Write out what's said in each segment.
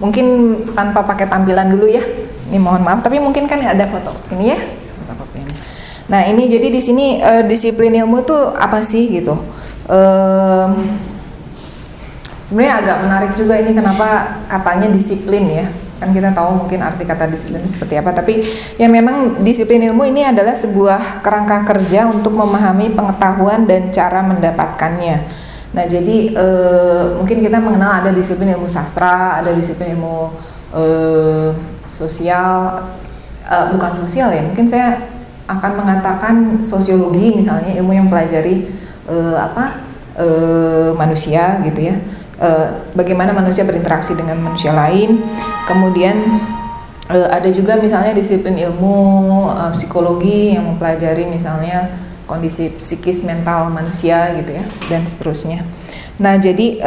Mungkin tanpa pakai tampilan dulu ya. Ini mohon maaf, tapi mungkin kan ada foto ini ya. Fotokopian. Nah ini jadi di sini disiplin ilmu tuh apa sih gitu? Sebenarnya agak menarik juga ini kenapa katanya disiplin ya. Kan kita tahu mungkin arti kata disiplin seperti apa, tapi ya memang disiplin ilmu ini adalah sebuah kerangka kerja untuk memahami pengetahuan dan cara mendapatkannya. Nah jadi mungkin kita mengenal ada disiplin ilmu sastra, ada disiplin ilmu sosial, bukan sosial ya, mungkin saya akan mengatakan sosiologi misalnya, ilmu yang pelajari manusia gitu ya. Bagaimana manusia berinteraksi dengan manusia lain. Kemudian ada juga misalnya disiplin ilmu psikologi yang mempelajari misalnya kondisi psikis mental manusia gitu ya, dan seterusnya. Nah jadi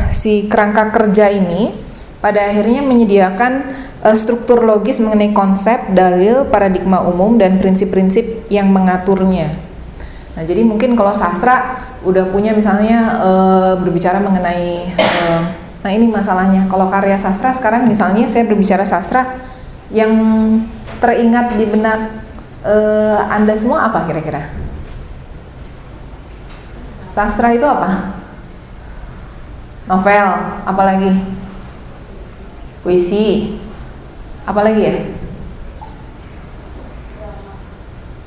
si kerangka kerja ini pada akhirnya menyediakan struktur logis mengenai konsep, dalil, paradigma umum, dan prinsip-prinsip yang mengaturnya. Nah jadi mungkin kalau sastra udah punya misalnya berbicara mengenai nah ini masalahnya kalau karya sastra sekarang misalnya saya berbicara sastra yang teringat di benak Anda semua apa kira-kira? Sastra itu apa? Novel, apalagi? Puisi, apalagi ya?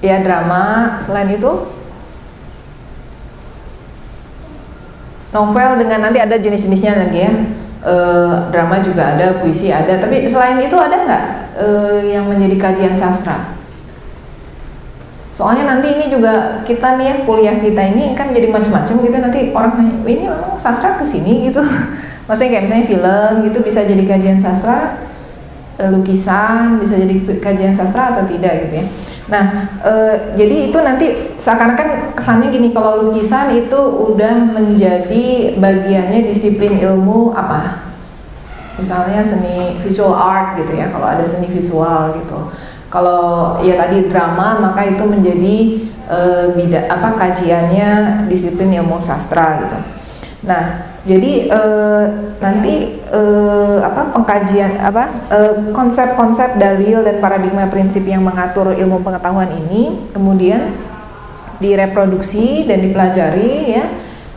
Ya drama, selain itu? Novel dengan nanti ada jenis-jenisnya nanti ya, drama juga ada, puisi ada, tapi selain itu ada nggak yang menjadi kajian sastra? Soalnya nanti ini juga kita nih ya, kuliah kita ini kan jadi macam-macam gitu, nanti orang nanya, ini memang sastra kesini gitu. Maksudnya kayak misalnya film gitu bisa jadi kajian sastra, lukisan bisa jadi kajian sastra atau tidak gitu ya. Nah, jadi itu nanti seakan-akan kesannya gini, kalau lukisan itu udah menjadi bagiannya disiplin ilmu apa? Misalnya seni visual art gitu ya, kalau ada seni visual gitu. Kalau ya tadi drama, maka itu menjadi kajiannya disiplin ilmu sastra gitu. Nah, jadi nanti pengkajian konsep-konsep dalil dan paradigma prinsip yang mengatur ilmu pengetahuan ini kemudian direproduksi dan dipelajari ya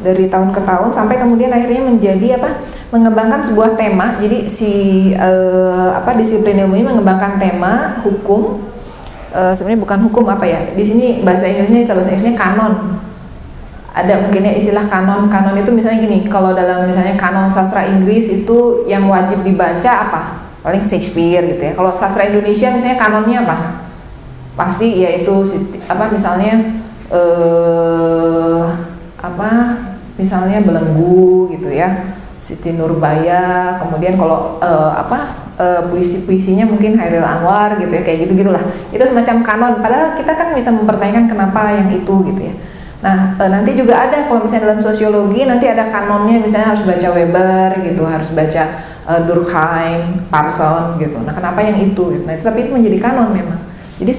dari tahun ke tahun sampai kemudian akhirnya menjadi mengembangkan sebuah tema. Jadi disiplin ilmu ini mengembangkan tema hukum, sebenarnya bukan hukum di sini bahasa Inggrisnya kanon. Ada mungkinnya istilah kanon itu misalnya gini, kalau dalam misalnya kanon sastra Inggris itu yang wajib dibaca apa? Paling Shakespeare gitu ya. Kalau sastra Indonesia misalnya kanonnya apa? Pasti yaitu misalnya misalnya Belenggu gitu ya, Siti Nurbaya. Kemudian kalau puisi-puisinya mungkin Hairil Anwar gitu ya, kayak gitu-gitulah. Itu semacam kanon, padahal kita kan bisa mempertanyakan kenapa yang itu gitu ya. Nah, nanti juga ada kalau misalnya dalam sosiologi nanti ada kanonnya, misalnya harus baca Weber gitu, harus baca Durkheim, Parson gitu. Nah, kenapa yang itu? Gitu. Nah, tapi itu menjadi kanon memang. Jadi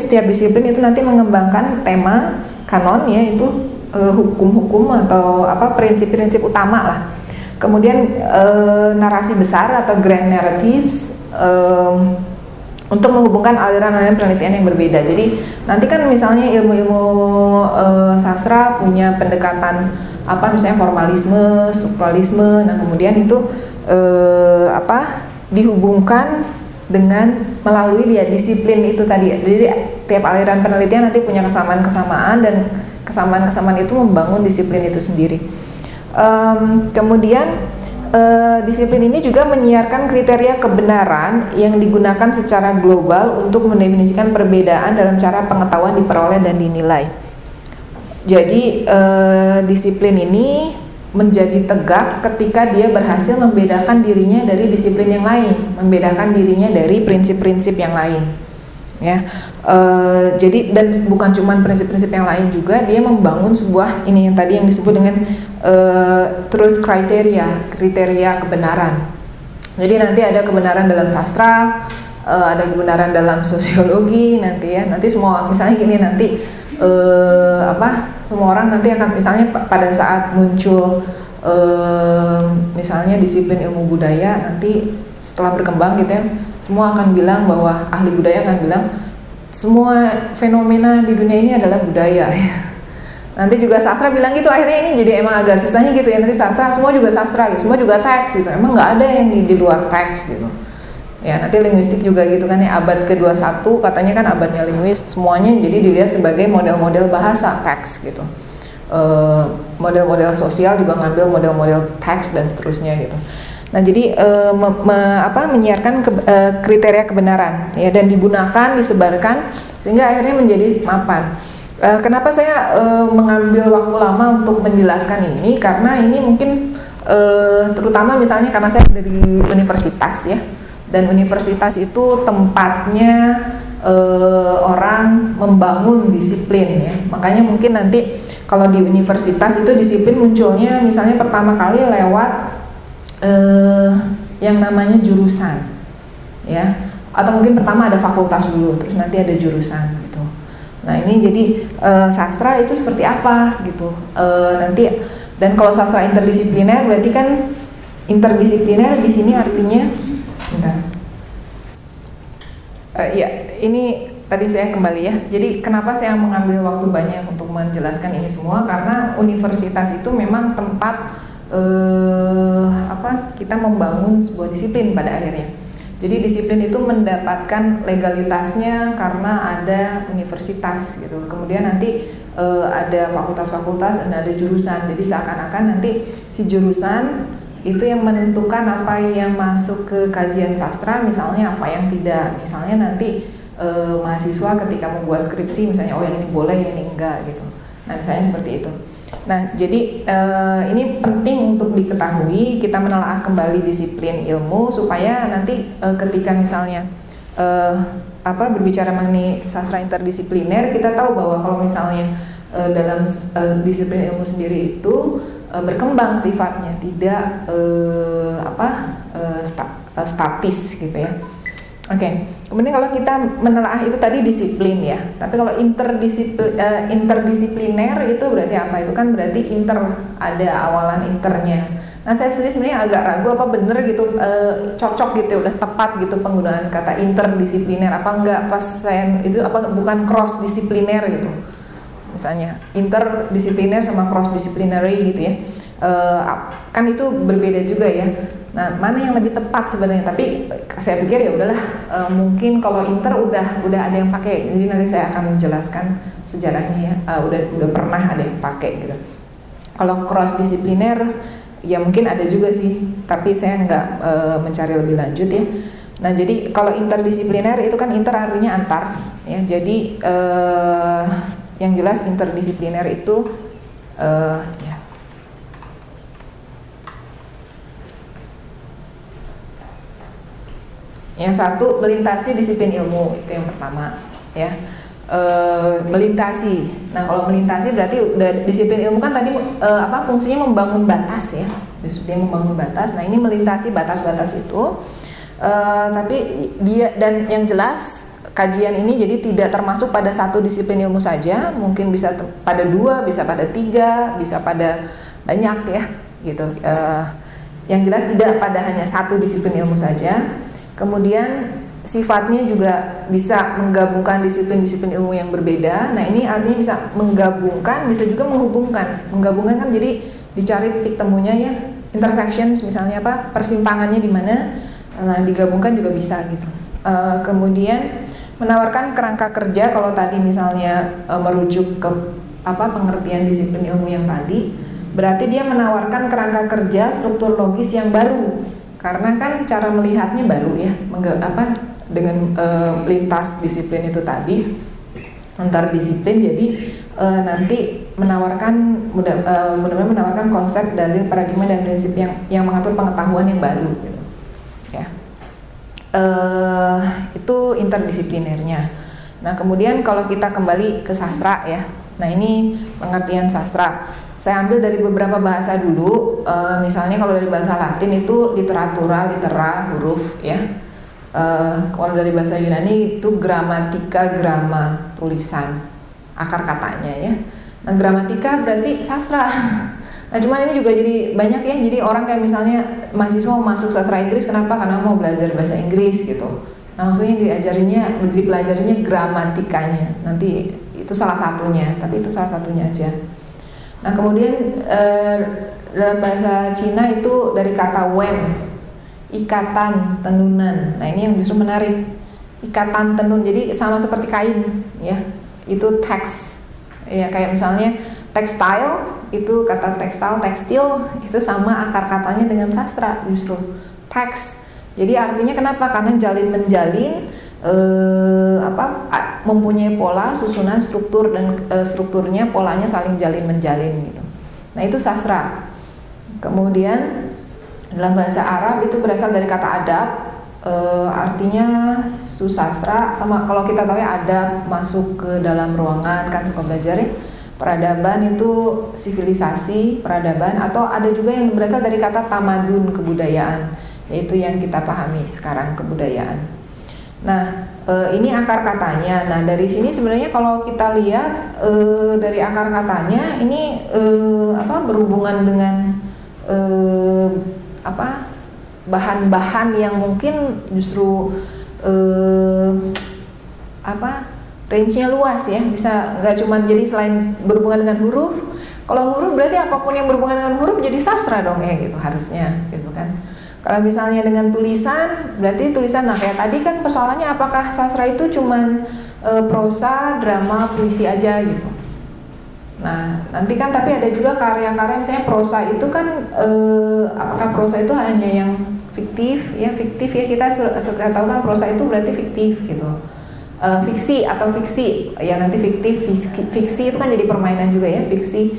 setiap disiplin itu nanti mengembangkan tema kanon ya, itu hukum-hukum atau prinsip-prinsip utama lah. Kemudian narasi besar atau grand narratives untuk menghubungkan aliran-aliran penelitian yang berbeda. Jadi nanti kan misalnya ilmu-ilmu sastra punya pendekatan misalnya formalisme, strukturalisme. Nah kemudian itu dihubungkan dengan melalui disiplin itu tadi. Jadi tiap aliran penelitian nanti punya kesamaan-kesamaan dan kesamaan-kesamaan itu membangun disiplin itu sendiri. Kemudian disiplin ini juga menyiarkan kriteria kebenaran yang digunakan secara global untuk mendefinisikan perbedaan dalam cara pengetahuan diperoleh dan dinilai. Jadi disiplin ini menjadi tegak ketika dia berhasil membedakan dirinya dari disiplin yang lain, membedakan dirinya dari prinsip-prinsip yang lain. Ya, jadi dan bukan cuma prinsip-prinsip yang lain juga, dia membangun sebuah ini yang tadi yang disebut dengan truth kriteria kebenaran. Jadi nanti ada kebenaran dalam sastra, ada kebenaran dalam sosiologi nanti semua misalnya gini semua orang nanti akan misalnya pada saat muncul misalnya disiplin ilmu budaya, nanti setelah berkembang gitu ya, semua akan bilang bahwa ahli budaya akan bilang semua fenomena di dunia ini adalah budaya. Nanti juga sastra bilang gitu, akhirnya ini jadi emang agak susahnya gitu ya, nanti sastra semua juga sastra gitu, semua juga teks gitu, emang nggak ada yang di luar teks gitu. Ya nanti linguistik juga gitu kan ya, abad ke-21 katanya kan abadnya linguist, semuanya jadi dilihat sebagai model-model bahasa teks gitu. Model-model sosial juga ngambil model-model teks dan seterusnya gitu. Nah jadi menyiarkan kriteria kebenaran ya, dan digunakan, disebarkan sehingga akhirnya menjadi mapan. Kenapa saya mengambil waktu lama untuk menjelaskan ini, karena ini mungkin terutama misalnya karena saya dari universitas ya, dan universitas itu tempatnya orang membangun disiplin ya, makanya mungkin nanti kalau di universitas itu disiplin munculnya misalnya pertama kali lewat yang namanya jurusan ya, atau mungkin pertama ada fakultas dulu terus nanti ada jurusan gitu. Nah ini jadi sastra itu seperti apa gitu nanti, dan kalau sastra interdisipliner berarti kan interdisipliner di sini artinya ya ini tadi saya kembali ya, jadi kenapa saya mengambil waktu banyak untuk menjelaskan ini semua, karena universitas itu memang tempat kita membangun sebuah disiplin pada akhirnya. Jadi disiplin itu mendapatkan legalitasnya karena ada universitas gitu, kemudian nanti ada fakultas-fakultas dan ada jurusan, jadi seakan-akan nanti si jurusan itu yang menentukan apa yang masuk ke kajian sastra, misalnya apa yang tidak, misalnya nanti mahasiswa ketika membuat skripsi misalnya, oh yang ini boleh, yang ini enggak gitu. Nah misalnya seperti itu. Nah jadi ini penting untuk diketahui, kita menelaah kembali disiplin ilmu supaya nanti ketika misalnya berbicara mengenai sastra interdisipliner, kita tahu bahwa kalau misalnya dalam disiplin ilmu sendiri itu berkembang sifatnya, tidak statis gitu ya. Oke, kemudian kalau kita menelaah itu tadi disiplin ya, tapi kalau interdisipliner itu berarti apa? Itu kan berarti ada awalan internya. Nah saya sendiri sebenarnya agak ragu apa bener gitu cocok gitu, udah tepat gitu penggunaan kata interdisipliner apa enggak, pas saya itu apa bukan cross disipliner gitu. Misalnya interdisipliner sama cross disciplinary gitu ya, kan itu berbeda juga ya. Nah mana yang lebih tepat sebenarnya, tapi saya pikir ya udahlah, mungkin kalau inter udah ada yang pakai, jadi nanti saya akan menjelaskan sejarahnya ya, udah pernah ada yang pakai gitu. Kalau cross disipliner ya mungkin ada juga sih, tapi saya nggak mencari lebih lanjut ya. Nah jadi kalau interdisipliner itu kan inter artinya antar ya, jadi yang jelas interdisipliner itu ya. Yang satu melintasi disiplin ilmu, itu yang pertama ya. Melintasi. Nah kalau melintasi berarti udah disiplin ilmu kan tadi fungsinya membangun batas ya, dia membangun batas. Nah ini melintasi batas-batas itu, tapi dia dan yang jelas kajian ini jadi tidak termasuk pada satu disiplin ilmu saja, mungkin bisa pada 2, bisa pada 3, bisa pada banyak ya gitu. Yang jelas tidak pada hanya satu disiplin ilmu saja. Kemudian sifatnya juga bisa menggabungkan disiplin-disiplin ilmu yang berbeda. Nah ini artinya bisa menggabungkan, bisa juga menghubungkan. Menggabungkan kan jadi dicari titik temunya ya, intersections misalnya apa, persimpangannya di mana. Nah digabungkan juga bisa gitu. Kemudian menawarkan kerangka kerja, kalau tadi misalnya merujuk ke pengertian disiplin ilmu yang tadi, berarti dia menawarkan kerangka kerja struktur logis yang baru, karena kan cara melihatnya baru ya, dengan lintas disiplin itu tadi, antar disiplin, jadi nanti menawarkan mudah-mudahan menawarkan konsep, dalil, paradigma dan prinsip yang mengatur pengetahuan yang baru gitu. Ya. Itu interdisiplinernya. Nah kemudian kalau kita kembali ke sastra ya, nah ini pengertian sastra. Saya ambil dari beberapa bahasa dulu, misalnya kalau dari bahasa Latin itu literatura, litera, huruf ya. Kalau dari bahasa Yunani itu gramatika, grama, tulisan, akar katanya ya. Nah gramatika berarti sastra. Nah cuman ini juga jadi banyak ya, jadi orang kayak misalnya mahasiswa mau masuk sastra Inggris, kenapa? Karena mau belajar bahasa Inggris gitu. Nah maksudnya dipelajarinya gramatikanya, nanti itu salah satunya, tapi itu salah satunya aja. Nah kemudian dalam bahasa Cina itu dari kata wen, ikatan, tenunan. Nah ini yang justru menarik, ikatan tenun, jadi sama seperti kain ya, itu teks ya, kayak misalnya textile, itu kata tekstil itu sama akar katanya dengan sastra justru, teks. Jadi artinya kenapa? Karena jalin menjalin mempunyai pola, susunan, struktur, dan strukturnya, polanya saling jalin menjalin gitu. Nah itu sastra. Kemudian dalam bahasa Arab itu berasal dari kata adab, artinya susastra. Sama kalau kita tahu ya, adab masuk ke dalam ruangan kan, suka belajar ya. Peradaban itu sivilisasi, peradaban, atau ada juga yang berasal dari kata tamadun, kebudayaan, yaitu yang kita pahami sekarang, kebudayaan. Nah ini akar katanya. Nah dari sini sebenarnya kalau kita lihat dari akar katanya ini berhubungan dengan bahan-bahan yang mungkin justru range-nya luas ya, bisa nggak cuma jadi selain berhubungan dengan huruf. Kalau huruf berarti apapun yang berhubungan dengan huruf jadi sastra dong ya gitu harusnya gitu kan. Kalau misalnya dengan tulisan, berarti tulisan. Nah kayak tadi kan persoalannya apakah sastra itu cuman prosa, drama, puisi aja gitu. Nah nanti kan tapi ada juga karya-karya misalnya prosa itu kan apakah prosa itu hanya yang fiktif ya kita suka tahu kan prosa itu berarti fiktif gitu. Fiksi atau fiksi ya, nanti fiktif, fiksi itu kan jadi permainan juga ya, fiksi.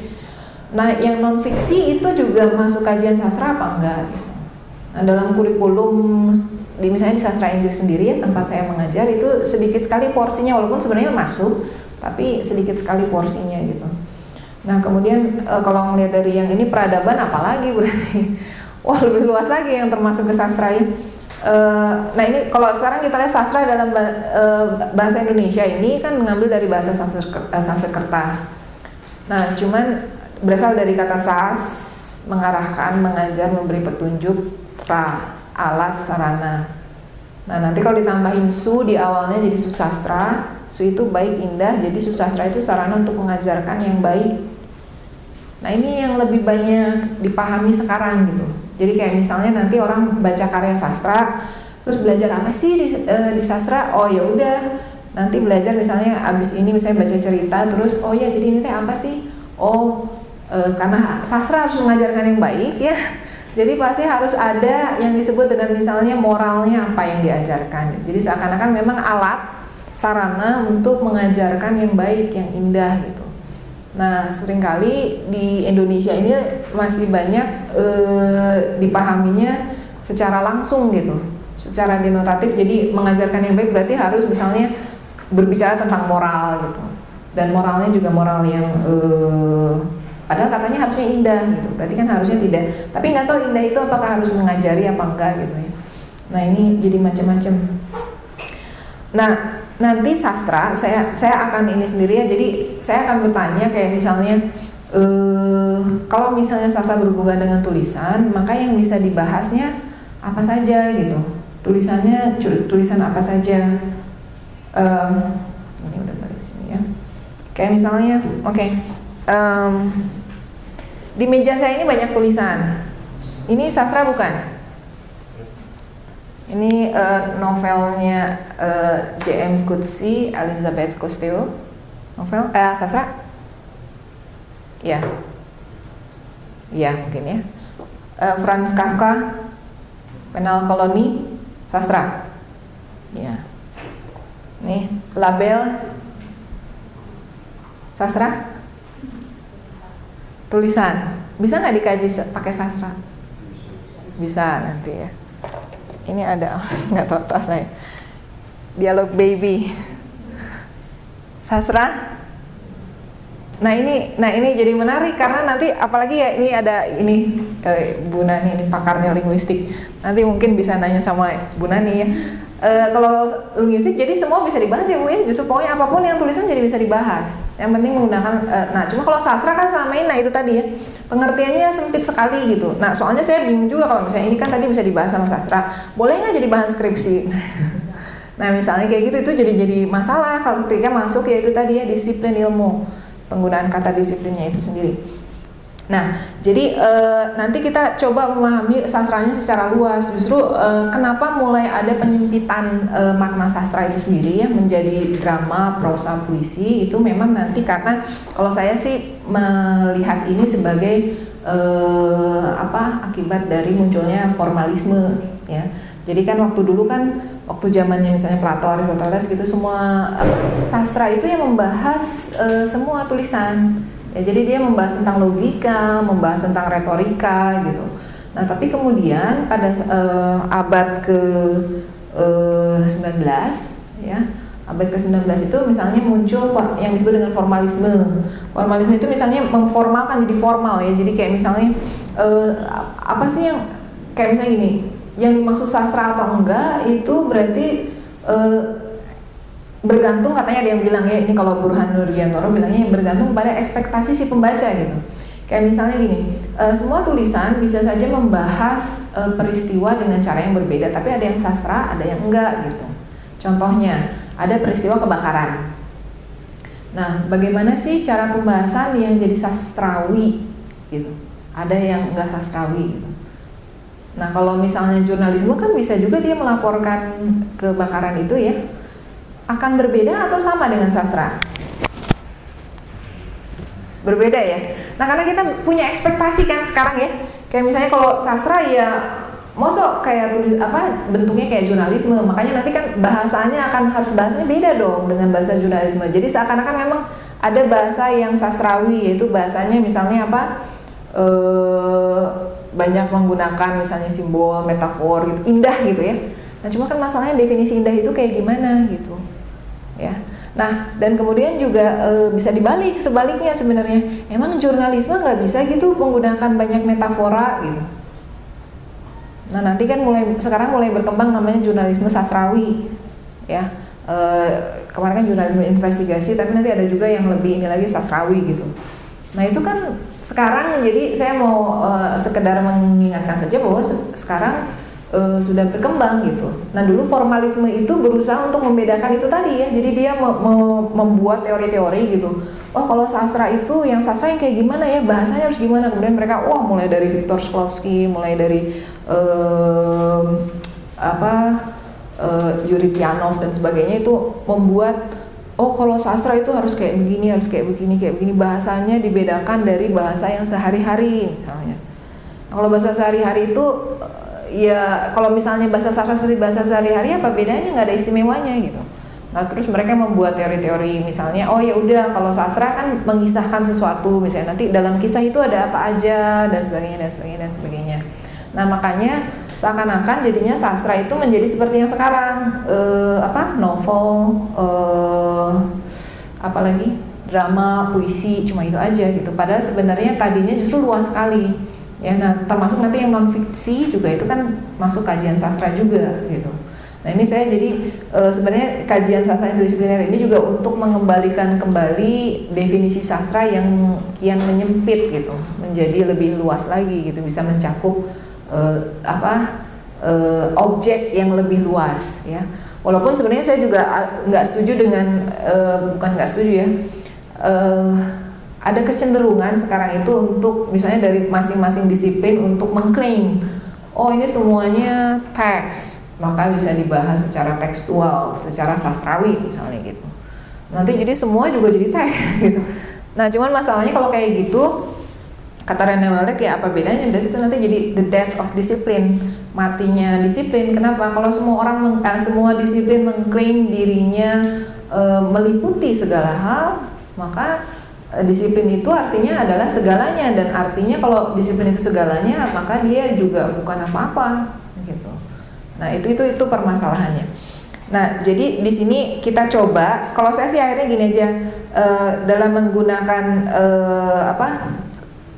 Nah yang non fiksi itu juga masuk kajian sastra apa enggak gitu. Nah dalam kurikulum misalnya di sastra Inggris sendiri ya, tempat saya mengajar, itu sedikit sekali porsinya, walaupun sebenarnya masuk tapi sedikit sekali porsinya gitu. Nah kemudian kalau ngelihat dari yang ini peradaban apalagi berarti wah lebih luas lagi yang termasuk ke sastra ya. Nah ini kalau sekarang kita lihat sastra dalam bahasa Indonesia ini kan mengambil dari bahasa Sanskerta. Nah cuman berasal dari kata sas, mengarahkan, mengajar, memberi petunjuk, tra, alat, sarana. Nah nanti kalau ditambahin su di awalnya jadi susastra, su itu baik, indah, jadi susastra itu sarana untuk mengajarkan yang baik. Nah ini yang lebih banyak dipahami sekarang gitu. Jadi kayak misalnya nanti orang baca karya sastra, terus belajar apa sih di sastra? Oh ya udah, nanti belajar misalnya abis ini misalnya baca cerita, terus oh ya jadi ini teh apa sih? Oh karena sastra harus mengajarkan yang baik ya. Jadi pasti harus ada yang disebut dengan misalnya moralnya apa yang diajarkan. Jadi seakan-akan memang alat, sarana untuk mengajarkan yang baik, yang indah gitu. Nah seringkali di Indonesia ini masih banyak dipahaminya secara langsung gitu, secara denotatif. Jadi mengajarkan yang baik berarti harus misalnya berbicara tentang moral gitu, dan moralnya juga moral yang padahal katanya harusnya indah gitu, berarti kan harusnya tidak. Tapi nggak tahu indah itu apakah harus mengajari apa enggak gitu ya. Nah ini jadi macam-macam. Nah nanti sastra saya akan ini sendiri ya, jadi saya akan bertanya kayak misalnya kalau misalnya sastra berhubungan dengan tulisan, maka yang bisa dibahasnya apa saja gitu, tulisannya tulisan apa saja. Ini udah balik sini ya, kayak misalnya di meja saya ini banyak tulisan, ini sastra bukan? Ini novelnya J.M. Coetzee, Elizabeth Costello, novel sastra? Ya, ya mungkin ya. Franz Kafka, Penal Koloni, sastra. Ya. Nih, label sastra? Tulisan. Bisa nggak dikaji pakai sastra? Bisa nanti ya. Ini ada nggak tahu tas saya. Dialog baby. Sastra. Nah ini jadi menarik karena nanti apalagi ya ini ada Bu Nani ini pakarnya linguistik. Nanti mungkin bisa nanya sama Bu Nani ya. Kalau linguistik jadi semua bisa dibahas ya Bu ya, justru pokoknya apapun yang tulisan jadi bisa dibahas, yang penting menggunakan nah cuma kalau sastra kan selama ini nah itu tadi ya pengertiannya sempit sekali gitu. Nah soalnya saya bingung juga kalau misalnya ini kan tadi bisa dibahas sama sastra, boleh nggak jadi bahan skripsi? Nah misalnya kayak gitu itu jadi masalah kalau ketika masuk ya itu tadi ya disiplin ilmu, penggunaan kata disiplinnya itu sendiri. Nah, jadi nanti kita coba memahami sastranya secara luas. Justru kenapa mulai ada penyempitan makna sastra itu sendiri ya menjadi drama, prosa, puisi itu memang nanti karena kalau saya sih melihat ini sebagai akibat dari munculnya formalisme ya. Jadi kan waktu dulu kan waktu zamannya misalnya Plato, Aristoteles gitu semua sastra itu yang membahas semua tulisan. Ya, jadi dia membahas tentang logika, membahas tentang retorika gitu. Nah, tapi kemudian pada abad ke-19 ya, abad ke-19 itu misalnya muncul yang disebut dengan formalisme. Formalisme itu misalnya memformalkan jadi formal ya. Jadi kayak misalnya apa sih yang kayak misalnya gini, yang dimaksud sastra atau enggak itu berarti bergantung katanya ada yang bilang ya ini kalau Burhan Nurgiantoro bilangnya bergantung pada ekspektasi si pembaca gitu. Kayak misalnya gini, semua tulisan bisa saja membahas peristiwa dengan cara yang berbeda, tapi ada yang sastra, ada yang enggak gitu. Contohnya, ada peristiwa kebakaran. Nah, bagaimana sih cara pembahasan yang jadi sastrawi gitu? Ada yang enggak sastrawi gitu. Nah, kalau misalnya jurnalisme kan bisa juga dia melaporkan kebakaran itu ya. Akan berbeda atau sama dengan sastra? Berbeda ya. Nah karena kita punya ekspektasi kan sekarang ya. Kayak misalnya kalau sastra ya mosok kayak tulis bentuknya kayak jurnalisme. Makanya nanti kan bahasanya harus bahasanya beda dong dengan bahasa jurnalisme. Jadi seakan-akan memang ada bahasa yang sastrawi yaitu bahasanya misalnya banyak menggunakan misalnya simbol, metafor gitu, indah gitu ya. Nah cuma kan masalahnya definisi indah itu kayak gimana gitu ya. Nah dan kemudian juga bisa dibalik sebaliknya sebenarnya emang jurnalisme nggak bisa gitu menggunakan banyak metafora gitu. Nah nanti kan sekarang mulai berkembang namanya jurnalisme sastrawi ya. Kemarin kan jurnalisme investigasi tapi nanti ada juga yang lebih ini lagi sastrawi gitu. Nah itu kan sekarang jadi saya mau sekedar mengingatkan saja bahwa sekarang sudah berkembang gitu. Nah dulu formalisme itu berusaha untuk membedakan itu tadi ya. Jadi dia membuat teori-teori gitu. Oh kalau sastra itu yang sastra yang kayak gimana ya bahasanya harus gimana. Kemudian mereka mulai dari Viktor Shklovsky, mulai dari Yuri Tianov dan sebagainya itu membuat kalau sastra itu harus kayak begini, harus kayak begini, bahasanya dibedakan dari bahasa yang sehari-hari misalnya. Kalau bahasa sehari-hari itu ya kalau misalnya bahasa sastra seperti bahasa sehari-hari apa bedanya, nggak ada istimewanya gitu. Nah terus mereka membuat teori-teori misalnya ya udah kalau sastra kan mengisahkan sesuatu misalnya nanti dalam kisah itu ada apa aja dan sebagainya. Nah makanya seakan-akan jadinya sastra itu menjadi seperti yang sekarang novel apalagi drama, puisi cuma itu aja gitu. Padahal sebenarnya tadinya justru luas sekali. Ya, nah termasuk nanti yang non fiksi juga itu kan masuk kajian sastra juga gitu. Nah ini saya jadi sebenarnya kajian sastra interdisipliner ini juga untuk mengembalikan kembali definisi sastra yang kian menyempit gitu, menjadi lebih luas lagi gitu, bisa mencakup objek yang lebih luas ya. Walaupun sebenarnya saya juga nggak setuju dengan bukan nggak setuju ya. Ada kecenderungan sekarang itu untuk misalnya dari masing-masing disiplin untuk mengklaim ini semuanya teks, maka bisa dibahas secara tekstual, secara sastrawi misalnya gitu. Nanti jadi semua juga jadi teks gitu. Nah cuman masalahnya kalau kayak gitu kata René Welbeck ya apa bedanya, berarti itu nanti jadi the death of discipline, matinya disiplin. Kenapa? Kalau semua orang semua disiplin mengklaim dirinya meliputi segala hal, maka disiplin itu artinya adalah segalanya, dan artinya kalau disiplin itu segalanya maka dia juga bukan apa-apa gitu. Nah itu permasalahannya. Nah jadi di sini kita coba, kalau saya sih akhirnya gini aja, dalam menggunakan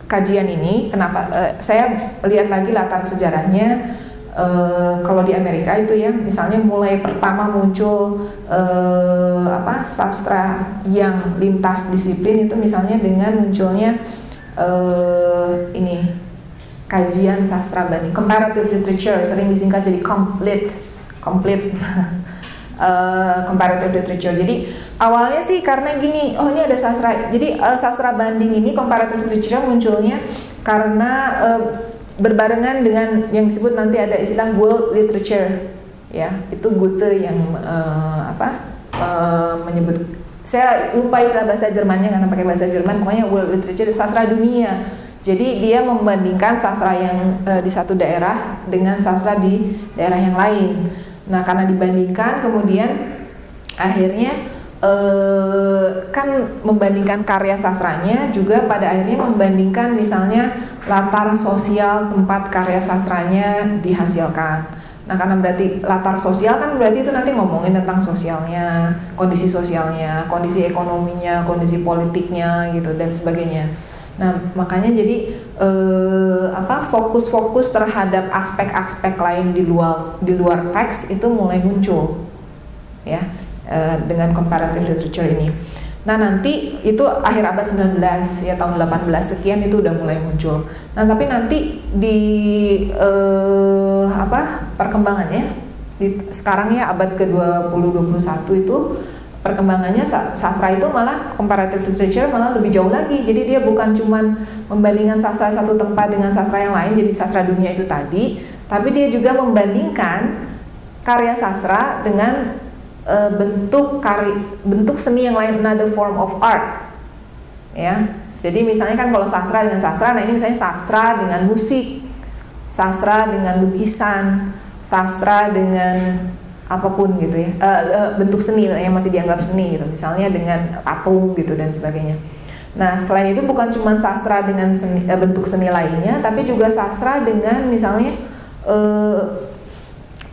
kajian ini, kenapa saya lihat lagi latar sejarahnya. Kalau di Amerika itu ya, misalnya mulai pertama muncul sastra yang lintas disiplin itu misalnya dengan munculnya ini kajian sastra banding, comparative literature, sering disingkat jadi complete comparative literature. Jadi awalnya sih karena gini, oh ini ada sastra, jadi sastra banding ini comparative literature munculnya karena berbarengan dengan yang disebut nanti ada istilah world literature, ya itu Goethe yang menyebut, saya lupa istilah bahasa Jermannya karena pakai bahasa Jerman, pokoknya world literature sastra dunia. Jadi dia membandingkan sastra yang di satu daerah dengan sastra di daerah yang lain. Nah karena dibandingkan kemudian akhirnya kan membandingkan karya sastranya juga pada akhirnya membandingkan misalnya latar sosial tempat karya sastranya dihasilkan. Nah karena berarti latar sosial kan berarti itu nanti ngomongin tentang sosialnya, kondisi ekonominya, kondisi politiknya gitu dan sebagainya. Nah makanya jadi fokus-fokus terhadap aspek-aspek lain di luar teks itu mulai muncul ya dengan comparative literature ini. Nah nanti itu akhir abad 19 ya, tahun 18 sekian itu udah mulai muncul. Nah tapi nanti di perkembangannya sekarang ya abad ke-20-21 itu perkembangannya sastra itu malah comparative literature malah lebih jauh lagi. Jadi dia bukan cuman membandingkan sastra satu tempat dengan sastra yang lain, jadi sastra dunia itu tadi, tapi dia juga membandingkan karya sastra dengan bentuk seni yang lain, another form of art ya. Jadi misalnya kan kalau sastra dengan sastra, nah ini misalnya sastra dengan musik, sastra dengan lukisan, sastra dengan apapun gitu ya, bentuk seni yang masih dianggap seni gitu, misalnya dengan patung gitu dan sebagainya. Nah selain itu bukan cuma sastra dengan bentuk seni lainnya, tapi juga sastra dengan misalnya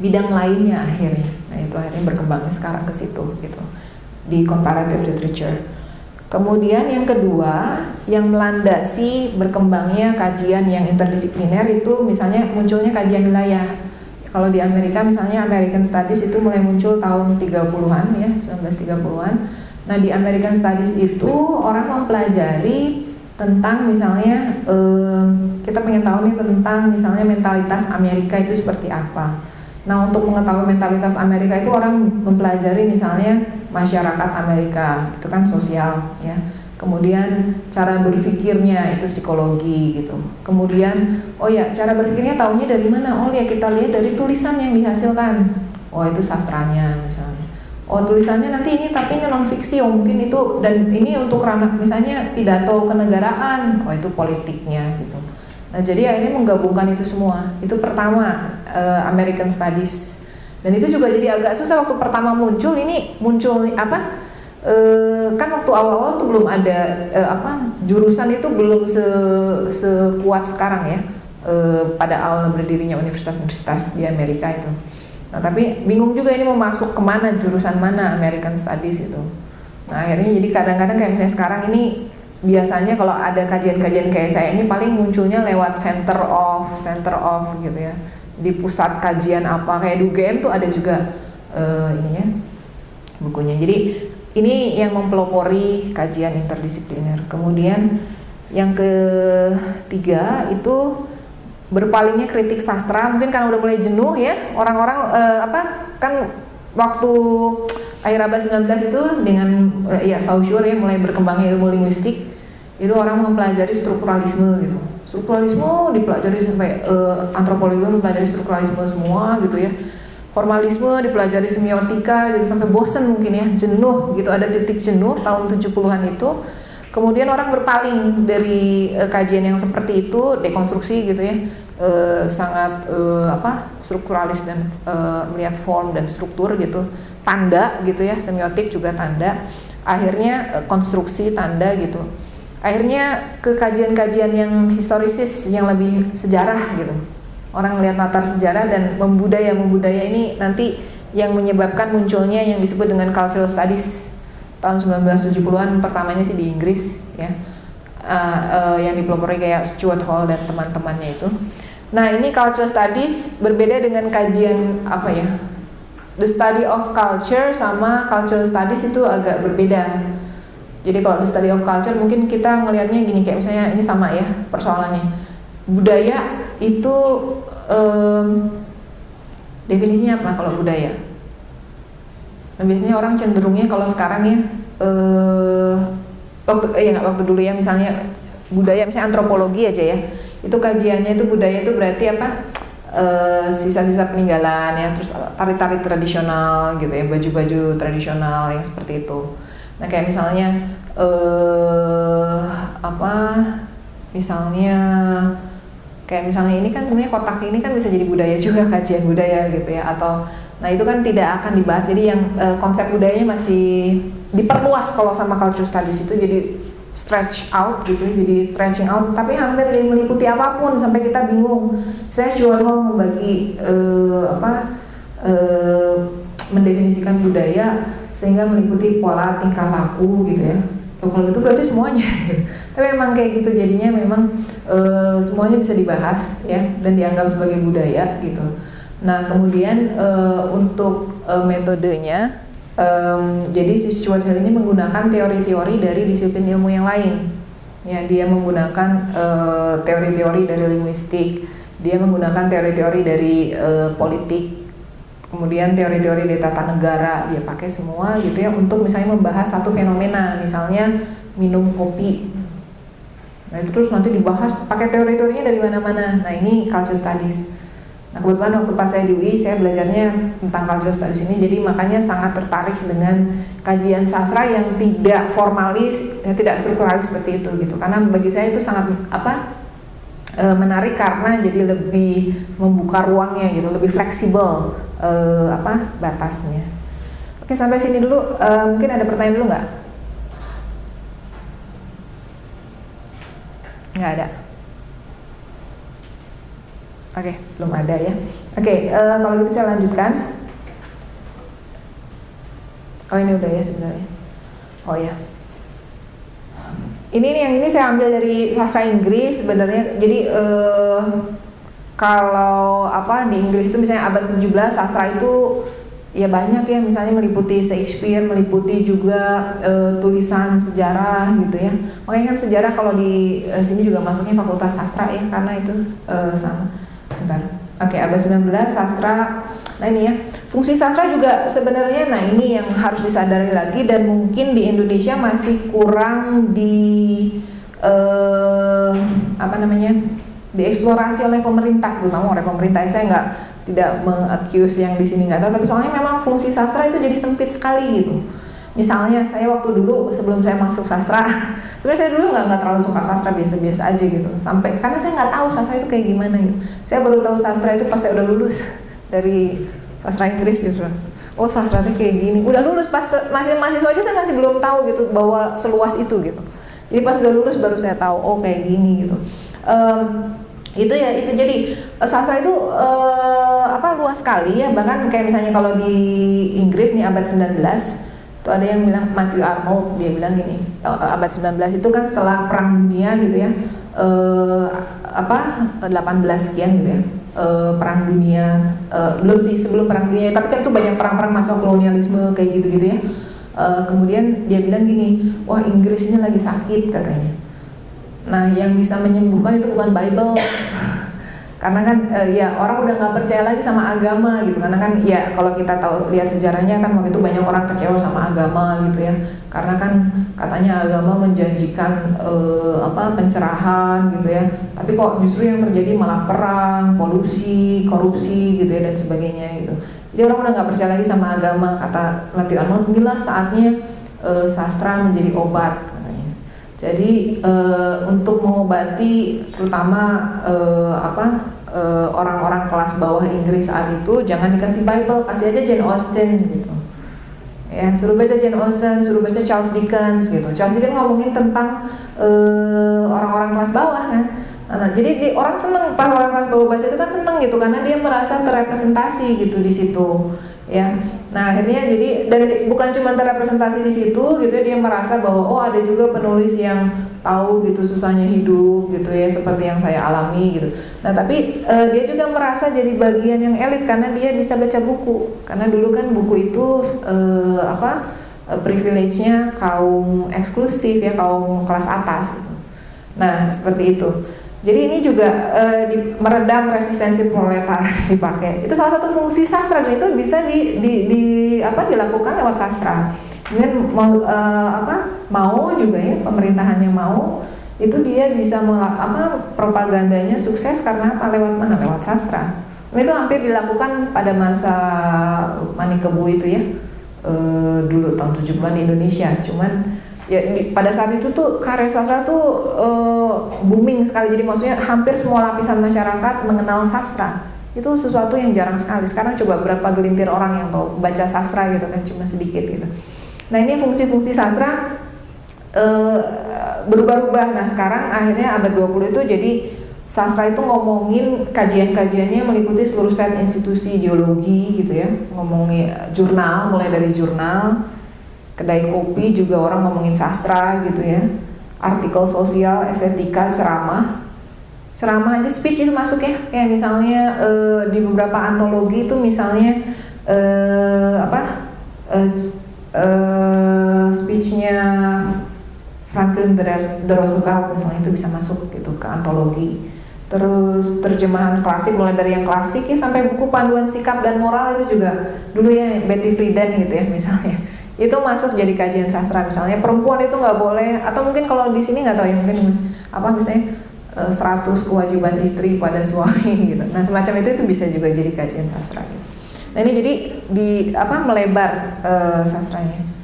bidang lainnya akhirnya. Nah itu akhirnya berkembangnya sekarang ke situ gitu di comparative literature. Kemudian yang kedua yang melandasi berkembangnya kajian yang interdisipliner itu misalnya munculnya kajian wilayah. Kalau di Amerika misalnya American Studies itu mulai muncul tahun 30-an ya, 1930-an. Nah di American Studies itu orang mempelajari tentang misalnya kita pengen tahu nih tentang misalnya mentalitas Amerika itu seperti apa. Nah untuk mengetahui mentalitas Amerika itu orang mempelajari misalnya masyarakat Amerika, itu kan sosial ya. Kemudian cara berpikirnya itu psikologi gitu. Kemudian oh ya cara berpikirnya taunya dari mana? Oh ya kita lihat dari tulisan yang dihasilkan. Oh itu sastranya misalnya. Oh tulisannya nanti ini tapi ini non fiksi, oh mungkin itu, dan ini untuk ranah misalnya pidato kenegaraan. Oh itu politiknya gitu. Nah jadi akhirnya menggabungkan itu semua. Itu pertama American Studies. Dan itu juga jadi agak susah waktu pertama muncul. Ini muncul kan waktu awal-awal tuh belum ada jurusan itu belum sekuat sekarang ya. Pada awal berdirinya universitas-universitas di Amerika itu. Nah tapi bingung juga ini mau masuk kemana, jurusan mana American Studies itu. Nah akhirnya jadi kadang-kadang kayak misalnya sekarang ini biasanya kalau ada kajian-kajian kayak saya ini paling munculnya lewat center of gitu ya, di pusat kajian apa, kayak di UGM tuh ada juga ininya bukunya. Jadi ini yang mempelopori kajian interdisipliner. Kemudian yang ketiga itu berpalingnya kritik sastra, mungkin karena udah mulai jenuh ya orang-orang kan waktu akhir abad 19 itu dengan Saussure ya mulai berkembangnya ilmu linguistik. Itu orang mempelajari strukturalisme gitu. Strukturalisme dipelajari sampai antropologi mempelajari strukturalisme semua gitu ya. Formalisme dipelajari semiotika gitu sampai bosen mungkin ya, jenuh gitu, ada titik jenuh tahun 70-an itu. Kemudian orang berpaling dari kajian yang seperti itu, dekonstruksi gitu ya. Sangat strukturalis dan melihat form dan struktur gitu. Tanda gitu ya, semiotik juga tanda. Akhirnya konstruksi tanda gitu. Akhirnya ke kajian-kajian yang historisis, yang lebih sejarah gitu. Orang melihat latar sejarah dan membudaya ini nanti yang menyebabkan munculnya yang disebut dengan cultural studies. Tahun 1970-an pertamanya sih di Inggris ya. Yang dipelopori kayak Stuart Hall dan teman-temannya itu. Nah, ini cultural studies berbeda dengan kajian apa ya? The study of culture sama cultural studies itu agak berbeda. Jadi kalau the study of culture mungkin kita ngelihatnya gini, kayak misalnya ini sama ya persoalannya. Budaya itu definisinya apa kalau budaya? Nah, biasanya orang cenderungnya kalau sekarang ya waktu dulu ya, misalnya budaya misalnya antropologi aja ya. Itu kajiannya itu budaya itu berarti apa? Sisa-sisa peninggalan ya, terus tari-tari tradisional gitu ya, baju-baju tradisional yang seperti itu. Nah, kayak misalnya misalnya ini kan sebenarnya kotak ini kan bisa jadi budaya juga, kajian budaya gitu ya, atau nah itu kan tidak akan dibahas. Jadi yang konsep budayanya masih diperluas kalau sama culture studies itu, jadi stretch out gitu, jadi stretching out, tapi hampir meliputi apapun sampai kita bingung. Saya Stuart Hall membagi mendefinisikan budaya sehingga meliputi pola tingkah laku gitu ya. Kalau gitu berarti semuanya gitu. Tapi memang kayak gitu, jadinya memang semuanya bisa dibahas ya dan dianggap sebagai budaya gitu. Nah, kemudian untuk metodenya, jadi si Stuart Hall ini menggunakan teori-teori dari disiplin ilmu yang lain. Ya, dia menggunakan teori-teori dari linguistik, dia menggunakan teori-teori dari politik, kemudian teori-teori dari tata negara, dia pakai semua gitu ya untuk misalnya membahas satu fenomena, misalnya minum kopi. Nah, itu terus nanti dibahas pakai teori-teorinya dari mana-mana. Nah, ini culture studies. Nah, kebetulan waktu pas saya di UI, saya belajarnya tentang cultural studies ini, jadi makanya sangat tertarik dengan kajian sastra yang tidak formalis, tidak strukturalis seperti itu gitu. Karena bagi saya itu sangat menarik karena jadi lebih membuka ruangnya gitu, lebih fleksibel batasnya. Oke, sampai sini dulu. Mungkin ada pertanyaan dulu nggak? Nggak ada. Oke, belum ada ya. Oke, kalau gitu saya lanjutkan. Oh, ini udah ya sebenarnya. Oh ya. Ini nih, yang ini saya ambil dari sastra Inggris sebenarnya. Jadi kalau di Inggris itu misalnya abad 17 sastra itu ya banyak ya, misalnya meliputi Shakespeare, meliputi juga tulisan sejarah gitu ya. Makanya kan sejarah kalau di sini juga masuknya fakultas sastra ya, karena itu sama. Bentar. Oke, abad 19 sastra. Nah, ini ya, fungsi sastra juga sebenarnya, nah ini yang harus disadari lagi dan mungkin di Indonesia masih kurang dieksplorasi oleh pemerintah, terutama oleh pemerintah. Saya tidak meng-accuse yang di sini nggak tahu, tapi soalnya memang fungsi sastra itu jadi sempit sekali gitu. Misalnya saya waktu dulu sebelum saya masuk sastra, sebenarnya saya dulu nggak terlalu suka sastra, biasa-biasa aja gitu. Sampai karena saya nggak tahu sastra itu kayak gimana gitu. Saya baru tahu sastra itu pas saya udah lulus dari sastra Inggris gitu. Oh, sastra itu kayak gini. Udah lulus, pas masih mahasiswa aja saya masih belum tahu gitu bahwa seluas itu gitu. Jadi pas udah lulus baru saya tahu, oh kayak gini gitu. Itu jadi sastra itu luas sekali ya. Bahkan kayak misalnya kalau di Inggris nih abad 19 itu ada yang bilang, Matthew Arnold, dia bilang gini, abad 19 itu kan setelah perang dunia gitu ya, 18 sekian gitu ya, perang dunia, belum sih, sebelum perang dunia, tapi kan itu banyak perang-perang masa kolonialisme kayak gitu-gitu ya. Kemudian dia bilang gini, wah Inggris ini lagi sakit katanya. Nah, yang bisa menyembuhkan itu bukan Bible. Karena kan ya orang udah nggak percaya lagi sama agama gitu, karena kan ya kalau kita tahu lihat sejarahnya kan waktu itu banyak orang kecewa sama agama gitu ya, karena kan katanya agama menjanjikan pencerahan gitu ya, tapi kok justru yang terjadi malah perang, polusi, korupsi gitu ya dan sebagainya gitu. Jadi orang udah nggak percaya lagi sama agama. Kata Matthew Arnold, inilah saatnya sastra menjadi obat. Jadi untuk mengobati terutama orang-orang kelas bawah Inggris saat itu, jangan dikasih Bible, kasih aja Jane Austen gitu. Ya, suruh baca Jane Austen, suruh baca Charles Dickens gitu. Charles Dickens ngomongin tentang orang-orang kelas bawah kan. Nah, jadi orang seneng, pas orang kelas bawah baca itu kan seneng gitu karena dia merasa terrepresentasi gitu di situ ya. Nah akhirnya jadi dan bukan cuma terrepresentasi di situ gitu ya, dia merasa bahwa oh ada juga penulis yang tahu gitu susahnya hidup gitu ya seperti yang saya alami gitu. Nah tapi dia juga merasa jadi bagian yang elit karena dia bisa baca buku, karena dulu kan buku itu privilege-nya kaum eksklusif ya, kaum kelas atas gitu. Nah seperti itu. Jadi ini juga meredam resistensi proletar dipakai. Itu salah satu fungsi sastra, dan itu bisa dilakukan lewat sastra. Kemudian mau juga ya, pemerintahannya mau, itu dia bisa propagandanya sukses karena apa? Lewat mana? Lewat sastra. Itu hampir dilakukan pada masa Manikebu itu ya, dulu tahun 70-an di Indonesia. Cuman ya pada saat itu tuh karya sastra tuh booming sekali, jadi maksudnya hampir semua lapisan masyarakat mengenal sastra. Itu sesuatu yang jarang sekali. Sekarang coba berapa gelintir orang yang tahu baca sastra gitu kan, cuma sedikit gitu. Nah ini fungsi-fungsi sastra berubah-ubah. Nah sekarang akhirnya abad 20 itu jadi sastra itu ngomongin kajian-kajiannya meliputi seluruh set institusi ideologi gitu ya, ngomongin jurnal, mulai dari jurnal, kedai kopi juga orang ngomongin sastra gitu ya, artikel sosial, estetika, ceramah aja speech itu masuk ya, kayak misalnya di beberapa antologi itu misalnya speechnya Franklin D. Roosevelt misalnya itu bisa masuk gitu ke antologi. Terus terjemahan klasik mulai dari yang klasik ya sampai buku panduan sikap dan moral itu juga dulu ya, Betty Friedan gitu ya misalnya. Itu masuk jadi kajian sastra. Misalnya perempuan itu nggak boleh, atau mungkin kalau di sini nggak tahu ya, mungkin misalnya 100 kewajiban istri pada suami gitu. Nah semacam itu bisa juga jadi kajian sastra gitu. Nah ini jadi melebar sastranya.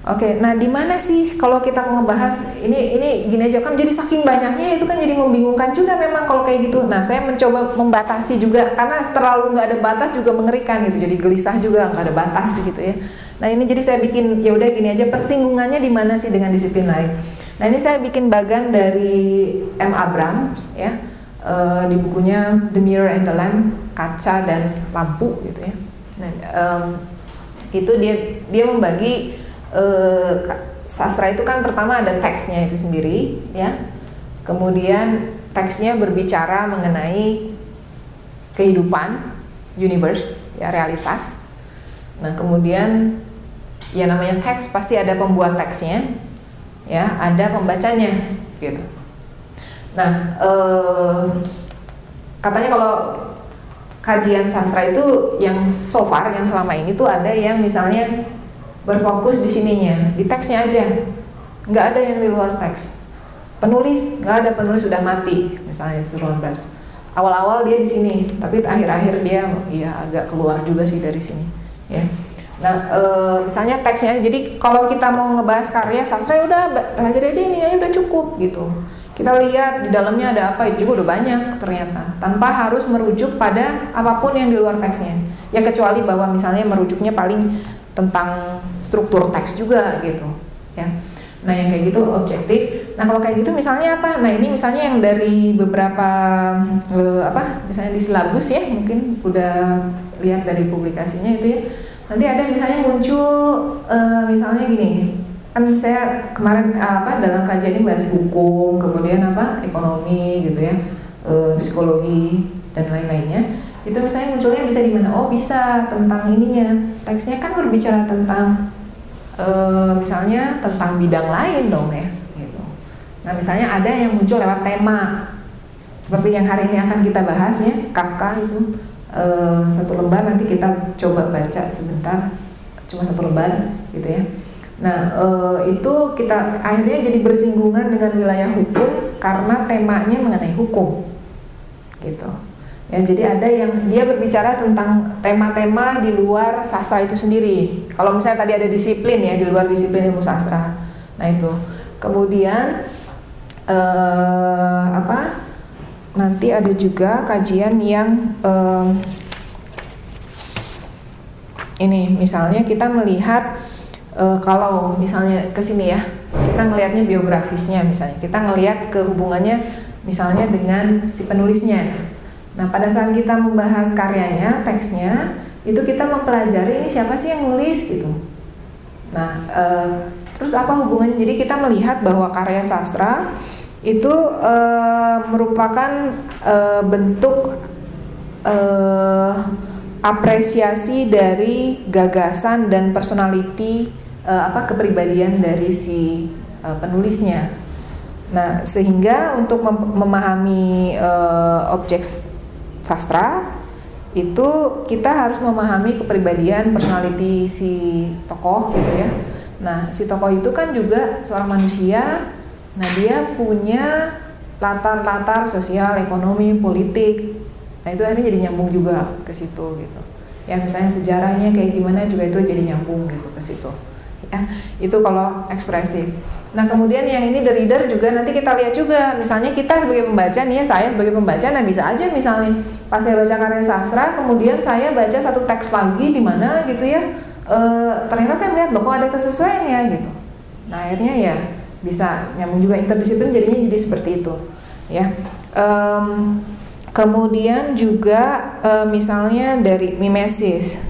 Oke, nah di mana sih kalau kita mau ngebahas ini gini aja kan, jadi saking banyaknya itu kan jadi membingungkan juga memang kalau kayak gitu. Nah saya mencoba membatasi juga karena terlalu nggak ada batas juga mengerikan gitu, jadi gelisah juga nggak ada batas gitu ya. Nah ini jadi saya bikin ya udah gini aja, persinggungannya di mana sih dengan disiplin lain. Nah ini saya bikin bagan dari M. Abrams ya, di bukunya The Mirror and the Lamp, kaca dan lampu gitu ya. Nah itu dia membagi sastra itu kan pertama ada teksnya itu sendiri ya, kemudian teksnya berbicara mengenai kehidupan, universe ya, realitas. Nah kemudian ya namanya teks pasti ada pembuat teksnya ya, ada pembacanya gitu. Nah katanya kalau kajian sastra itu yang so far yang selama ini tuh ada yang misalnya berfokus di sininya, di teksnya aja, nggak ada yang di luar teks. Penulis nggak ada, penulis sudah mati, misalnya Ron Bars. Awal-awal dia di sini, tapi akhir-akhir dia ya agak keluar juga sih dari sini. Ya. Nah, misalnya teksnya, jadi kalau kita mau ngebahas karya sastra ya udah belajar aja ini ya udah cukup gitu. Kita lihat di dalamnya ada apa, itu juga udah banyak ternyata, tanpa harus merujuk pada apapun yang di luar teksnya. Ya kecuali bahwa misalnya merujuknya paling tentang struktur teks juga gitu ya. Nah yang kayak gitu objektif. Nah kalau kayak gitu misalnya apa? Nah ini misalnya yang dari beberapa misalnya di silabus ya, mungkin udah lihat dari publikasinya itu ya. Nanti ada misalnya muncul misalnya gini, kan saya kemarin dalam kajian ini bahas hukum, kemudian ekonomi gitu ya, psikologi dan lain-lainnya. Itu misalnya munculnya bisa di mana? Oh bisa tentang ininya, teksnya kan berbicara tentang misalnya tentang bidang lain dong ya gitu. Nah misalnya ada yang muncul lewat tema seperti yang hari ini akan kita bahas ya, Kafka itu satu lembar, nanti kita coba baca sebentar, cuma satu lembar gitu ya. Nah itu kita akhirnya jadi bersinggungan dengan wilayah hukum karena temanya mengenai hukum gitu. Ya, jadi ada yang dia berbicara tentang tema-tema di luar sastra itu sendiri. Kalau misalnya tadi ada disiplin ya, di luar disiplin ilmu sastra. Nah itu. Kemudian nanti ada juga kajian yang ini misalnya kita melihat kalau misalnya ke sini ya, kita ngelihatnya biografisnya misalnya, kita ngelihat ke hubungannya misalnya dengan si penulisnya. Nah pada saat kita membahas karyanya, teksnya, itu kita mempelajari ini siapa sih yang nulis gitu. Nah terus apa hubungannya? Jadi kita melihat bahwa karya sastra itu merupakan bentuk apresiasi dari gagasan dan personality kepribadian dari si penulisnya. Nah, sehingga untuk memahami objek sastra itu kita harus memahami kepribadian personality si tokoh gitu ya. Nah, si tokoh itu kan juga seorang manusia. Nah, dia punya latar-latar sosial, ekonomi, politik. Nah itu akhirnya jadi nyambung juga ke situ gitu. Ya misalnya sejarahnya kayak gimana juga itu jadi nyambung gitu ke situ. Ya itu kalau ekspresif. Nah kemudian yang ini the reader juga nanti kita lihat juga. Misalnya kita sebagai pembaca nih ya, saya sebagai pembaca, nah bisa aja misalnya pas saya baca karya sastra, kemudian saya baca satu teks lagi di mana gitu ya, ternyata saya melihat loh kok ada kesesuaian ya gitu. Nah akhirnya ya bisa nyambung juga, interdisiplin jadinya jadi seperti itu. Ya. Kemudian juga misalnya dari mimesis.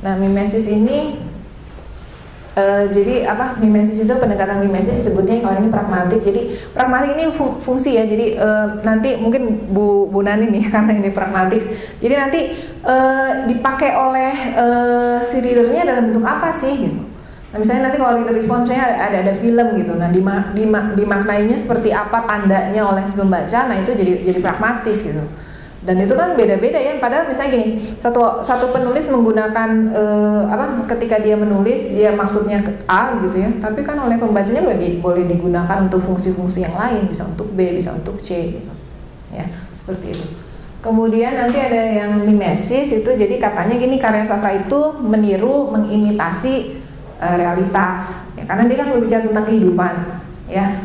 Nah mimesis ini jadi apa? Mimesis itu pendekatan mimesis disebutnya kalau ini pragmatik. Jadi pragmatik ini fungsi ya. Jadi nanti mungkin Bu Nani nih karena ini pragmatik. Jadi nanti dipakai oleh si readernya dalam bentuk apa sih gitu. Nah, misalnya nanti kalau reader respon misalnya ada film gitu. Nah, dimaknainya seperti apa tandanya oleh si pembaca. Nah, itu jadi pragmatis gitu. Dan itu kan beda-beda ya. Padahal misalnya gini, satu penulis menggunakan ketika dia menulis dia maksudnya ke A gitu ya. Tapi kan oleh pembacanya boleh digunakan untuk fungsi-fungsi yang lain, bisa untuk B, bisa untuk C gitu. Ya, seperti itu. Kemudian nanti ada yang mimesis itu jadi katanya gini, karya sastra itu meniru, mengimitasi realitas ya, karena dia kan berbicara tentang kehidupan ya.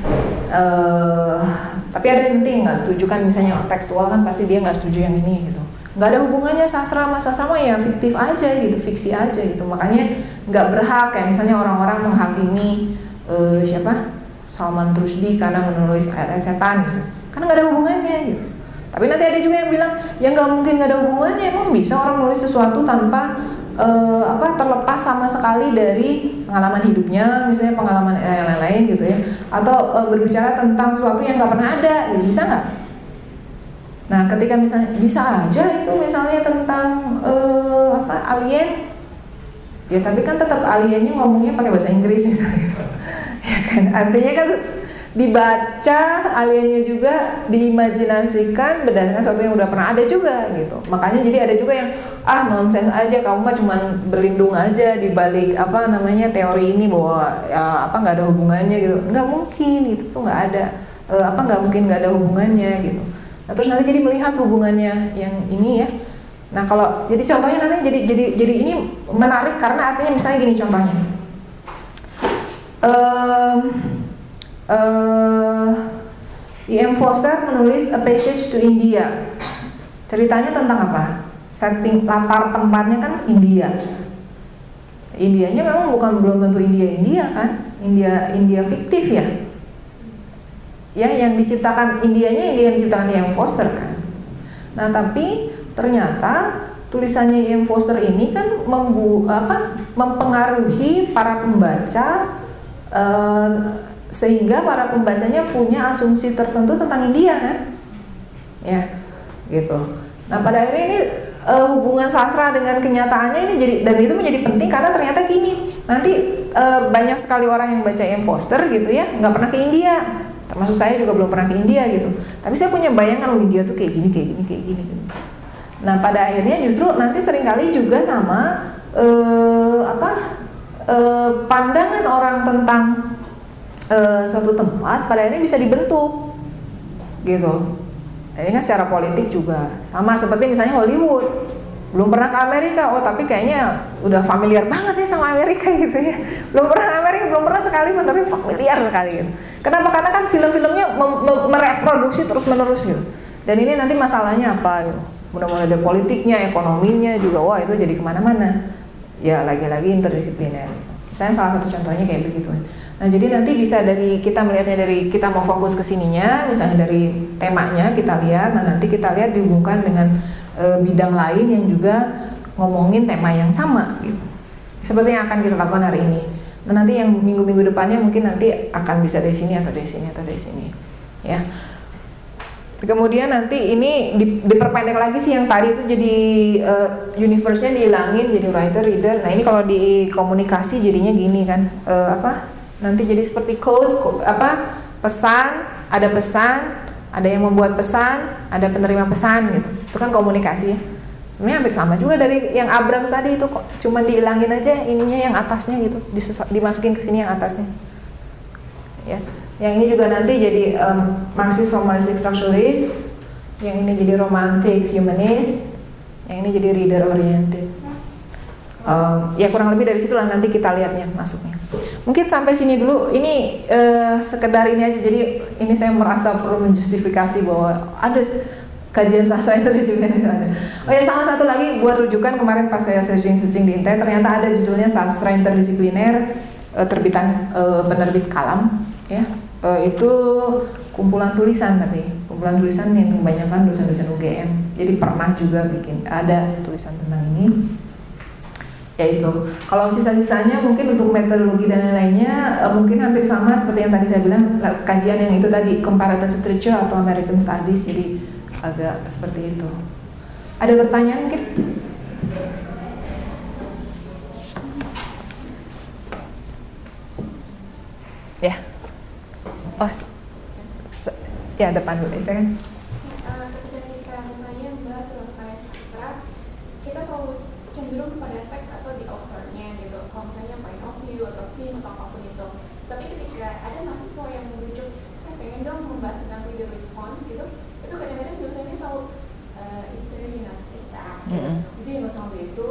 Tapi ada yang penting nggak setuju kan, misalnya tekstual kan pasti dia nggak setuju yang ini gitu, nggak ada hubungannya sastra sama sastra mah ya fiktif aja gitu, fiksi aja gitu, makanya nggak berhak kayak misalnya orang-orang menghakimi siapa Salman Rushdie karena menulis ayat-ayat setan misalnya, karena nggak ada hubungannya gitu. Tapi nanti ada juga yang bilang ya nggak mungkin nggak ada hubungannya, emang bisa orang nulis sesuatu tanpa terlepas sama sekali dari pengalaman hidupnya, misalnya pengalaman yang lain-lain gitu ya, atau berbicara tentang sesuatu yang nggak pernah ada gitu, bisa nggak? Nah ketika misalnya bisa aja itu misalnya tentang alien ya, tapi kan tetap aliennya ngomongnya pakai bahasa Inggris misalnya ya kan, artinya kan dibaca aliennya juga diimajinasikan berdasarkan sesuatu yang udah pernah ada juga gitu. Makanya jadi ada juga yang nonsens aja, kamu mah cuman berlindung aja di balik teori ini bahwa nggak ada hubungannya gitu. Nggak mungkin, itu tuh nggak ada nggak mungkin nggak ada hubungannya gitu. Nah terus nanti jadi melihat hubungannya yang ini ya. Nah kalau jadi contohnya nanti jadi ini menarik karena artinya misalnya gini contohnya. E.M. Forster menulis A Passage to India. Ceritanya tentang apa? Setting latar tempatnya kan India. Indianya memang belum tentu India kan? India fiktif ya. Ya yang diciptakan Indianya yang diciptakan E.M. Forster kan. Nah, tapi ternyata tulisannya E.M. Forster ini kan mempengaruhi para pembaca sehingga para pembacanya punya asumsi tertentu tentang India kan, ya, gitu. Nah pada akhirnya ini hubungan sastra dengan kenyataannya ini jadi, dan itu menjadi penting karena ternyata gini, nanti banyak sekali orang yang baca E.M. Forster gitu ya, nggak pernah ke India, termasuk saya juga belum pernah ke India gitu. Tapi saya punya bayangan India tuh kayak gini. Gitu. Nah pada akhirnya justru nanti seringkali juga sama pandangan orang tentang suatu tempat pada akhirnya bisa dibentuk gitu. Ini kan secara politik juga sama seperti misalnya Hollywood, belum pernah ke Amerika, tapi kayaknya udah familiar banget ya sama Amerika gitu ya. Belum pernah ke Amerika, belum pernah sekali pun tapi familiar sekali gitu. Kenapa? Karena kan film-filmnya mereproduksi terus menerus gitu. Dan ini nanti masalahnya apa gitu. Mudah-mudahan ada politiknya, ekonominya juga, wah itu jadi kemana-mana. Ya lagi-lagi interdisipliner gitu. Misalnya salah satu contohnya kayak begitu. Nah, jadi nanti bisa dari kita melihatnya dari kita mau fokus ke sininya, misalnya dari temanya kita lihat, nah nanti kita lihat dihubungkan dengan bidang lain yang juga ngomongin tema yang sama gitu. Seperti yang akan kita lakukan hari ini. Nah, nanti yang minggu-minggu depannya mungkin nanti akan bisa dari sini atau dari sini atau dari sini, ya. Kemudian nanti ini diperpendek lagi sih yang tadi itu jadi universe-nya dihilangin jadi writer, reader. Nah, ini kalau di komunikasi jadinya gini kan, nanti jadi seperti code, pesan, ada yang membuat pesan, ada penerima pesan gitu. Itu kan komunikasi ya. Sebenarnya hampir sama juga dari yang Abrams tadi itu, kok cuman dihilangin aja ininya yang atasnya gitu, dimasukin ke sini yang atasnya. Ya. Yang ini juga nanti jadi Marxist formalistic structuralist, yang ini jadi romantic humanist, yang ini jadi reader oriented. Ya kurang lebih dari situlah nanti kita lihatnya masuknya. Mungkin sampai sini dulu. Ini sekedar ini aja. Jadi ini saya merasa perlu menjustifikasi bahwa ada kajian sastra interdisipliner itu ada. Oh ya, sama satu lagi buat rujukan, kemarin pas saya searching di internet ternyata ada judulnya Sastra Interdisipliner, terbitan penerbit Kalam ya. Itu kumpulan tulisan, tapi kumpulan tulisan yang kebanyakan dosen-dosen UGM. Jadi pernah juga bikin ada tulisan tentang ini. Yaitu kalau sisa-sisanya mungkin untuk metodologi dan lain-lainnya mungkin hampir sama seperti yang tadi saya bilang, kajian yang itu tadi comparative literature atau American Studies, jadi agak seperti itu. Ada pertanyaan mungkin? Ya. Oh, ya depan dulu istilah kan. Ketika misalnya membahas tentang karya sastra, kita selalu cenderung kepada teks atau di author-nya gitu. Kalau misalnya point of view atau film atau apapun itu. Tapi ketika ada mahasiswa yang merujuk, saya pengen dong membahas tentang reader response gitu, itu kadang-kadang dosennya selalu it's very minoritic gitu. Jadi nggak selalu itu.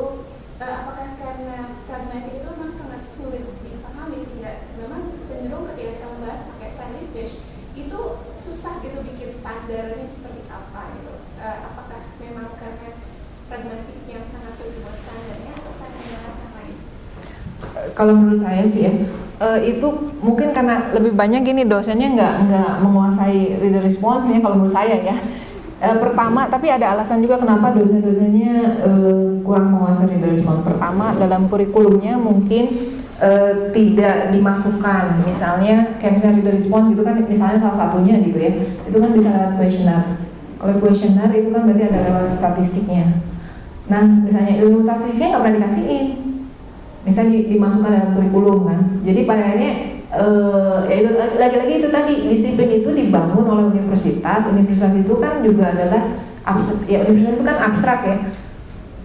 Apakah karena pragmatik itu memang sangat sulit dipahami sehingga memang cenderung ketika kita membahas pakai standard fish itu susah gitu bikin standarnya seperti apa gitu. Apakah memang karena pragmatik yang sangat sulit dibuat standarnya atau karena ada alasan lain? Kalau menurut saya sih ya, itu mungkin karena lebih banyak gini, dosennya nggak menguasai reader response-nya kalau menurut saya ya. Pertama, tapi ada alasan juga kenapa dosen-dosennya kurang menguasai reader response. Pertama, dalam kurikulumnya mungkin tidak dimasukkan, misalnya kayak misalnya reader response gitu kan, misalnya salah satunya gitu ya, itu kan bisa lewat kuesioner. Kalau kuesioner itu kan berarti ada lewat statistiknya. Nah, misalnya ilmu statistiknya nggak pernah dikasihin, misalnya dimasukkan dalam kurikulum kan. Jadi pada akhirnya ya itu lagi-lagi itu tadi, disiplin itu dibangun oleh universitas. Universitas itu kan juga adalah ya universitas itu kan abstrak ya.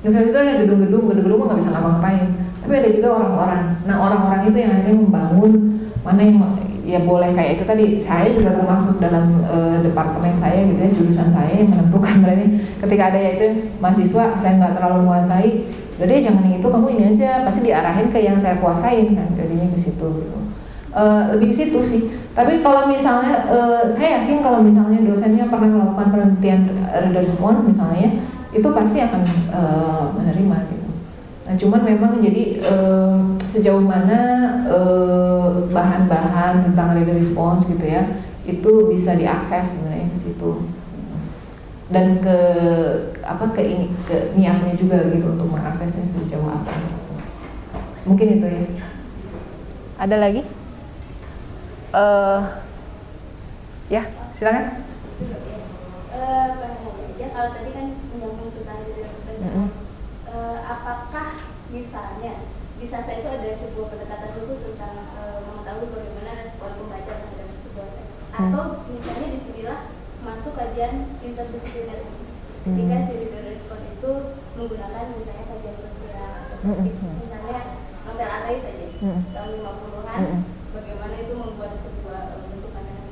Universitas itu ada gedung-gedung nggak bisa ngapa-ngapain. Tapi ada juga orang-orang. Nah, orang-orang itu yang akhirnya membangun mana yang ya boleh kayak itu tadi. Saya juga termasuk dalam departemen saya gitu ya, jurusan saya yang menentukan berarti ketika ada ya itu mahasiswa saya nggak terlalu menguasai, jadi jangan yang itu, kamu ini aja, pasti diarahin ke yang saya kuasain kan, jadinya ke situ gitu. Lebih ke situ sih. Tapi kalau misalnya saya yakin kalau misalnya dosennya pernah melakukan penelitian reader response misalnya, itu pasti akan menerima gitu. Nah, cuman memang jadi sejauh mana bahan-bahan tentang reader response gitu ya, itu bisa diakses sebenarnya ke situ. Dan ke niatnya juga gitu untuk mengaksesnya sejauh apa. Mungkin itu ya. Ada lagi? Ya, silakan. Kalau tadi kan menyambung tentang respon, apakah misalnya di sastra itu ada sebuah pendekatan khusus tentang mengetahui bagaimana respon pembaca terhadap sebuah teks, atau misalnya disinilah masuk kajian interdisipliner ketika si reader respon itu menggunakan misalnya kajian sosial atau misalnya novel ateis saja tahun 50-an, bagaimana itu membuat sebuah bentuk pandangan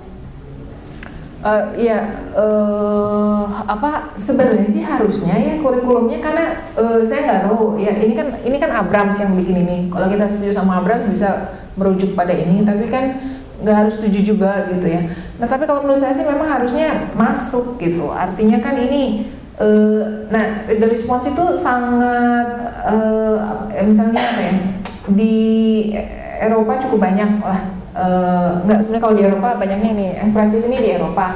sebenarnya sih harusnya ya kurikulumnya, karena saya nggak tahu ya, ini kan Abrams yang bikin ini. Kalau kita setuju sama Abrams bisa merujuk pada ini, tapi kan nggak harus setuju juga gitu ya. Nah, tapi kalau menurut saya sih memang harusnya masuk gitu. Artinya kan ini reader response itu sangat misalnya apa ya, di cukup banyak lah. Nggak, sebenarnya kalau di Eropa banyaknya ini ekspresif ini di Eropa.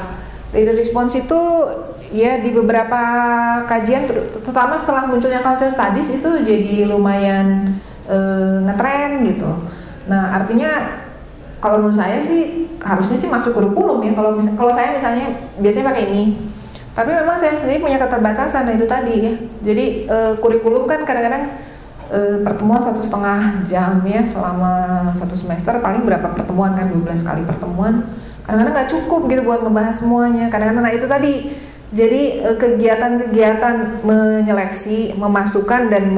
Reader response itu ya di beberapa kajian, terutama setelah munculnya culture studies itu jadi lumayan ngetren gitu. Nah artinya kalau menurut saya sih harusnya sih masuk kurikulum ya. Kalau saya misalnya biasanya pakai ini. Tapi memang saya sendiri punya keterbatasan, nah itu tadi ya. Jadi kurikulum kan kadang-kadang pertemuan 1,5 jam ya selama 1 semester, paling berapa pertemuan kan, 12 kali pertemuan. Kadang-kadang nggak cukup gitu buat ngebahas semuanya. Kadang-kadang, nah itu tadi. Jadi kegiatan-kegiatan menyeleksi, memasukkan dan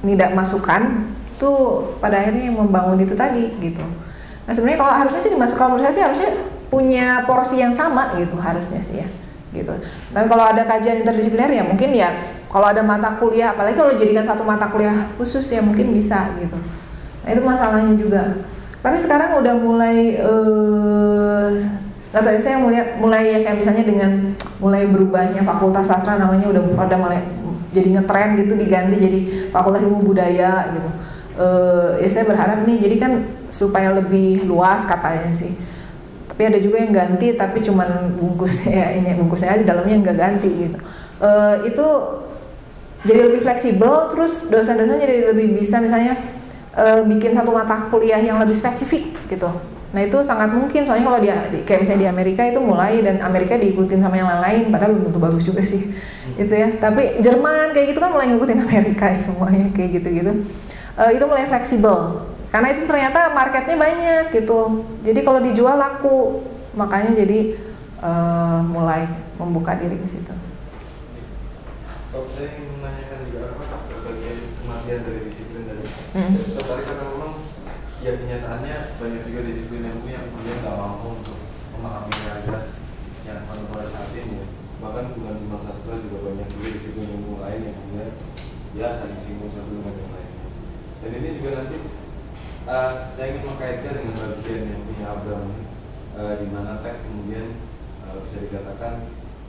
tidak masukkan itu pada akhirnya yang membangun itu tadi gitu. Nah sebenarnya kalau harusnya sih dimasukkan, menurut saya sih harusnya punya porsi yang sama gitu harusnya sih ya. Gitu. Dan kalau ada kajian interdisipliner ya mungkin ya kalau ada mata kuliah, apalagi kalau dijadikan satu mata kuliah khusus ya mungkin bisa gitu. Nah itu masalahnya juga. Tapi sekarang udah mulai nggak tahu ya, saya mulai ya kayak misalnya dengan mulai berubahnya fakultas sastra namanya udah mulai jadi ngetren gitu, diganti jadi fakultas ilmu budaya gitu. Ya saya berharap nih jadi kan supaya lebih luas katanya sih. Tapi ada juga yang ganti tapi cuman bungkusnya ini bungkusnya aja, dalamnya nggak ganti gitu. Itu jadi lebih fleksibel, terus dosen-dosen jadi lebih bisa misalnya bikin satu mata kuliah yang lebih spesifik gitu. Nah itu sangat mungkin, soalnya kalau kayak misalnya di Amerika itu mulai, dan Amerika diikutin sama yang lain, padahal belum tentu bagus juga sih gitu ya. Tapi Jerman kayak gitu kan mulai ngikutin Amerika semuanya kayak gitu-gitu. Itu mulai fleksibel. Karena itu ternyata marketnya banyak gitu, jadi kalau dijual laku, makanya jadi mulai membuka diri ke situ. Kalau saya ingin menanyakan juga bagian kematian dari disiplin tadi, tertarik karena memang ya kenyataannya banyak juga disiplin ilmu yang kemudian nggak mampu untuk memahami realitas yang pada saat ini. Bahkan bukan cuma sastra, juga banyak juga disiplin ilmu lain yang kemudian ya saling singgung satu dengan yang lain. Dan ini juga nanti saya ingin mengkaitkan dengan bagian yang punya Abraham, di mana teks kemudian bisa dikatakan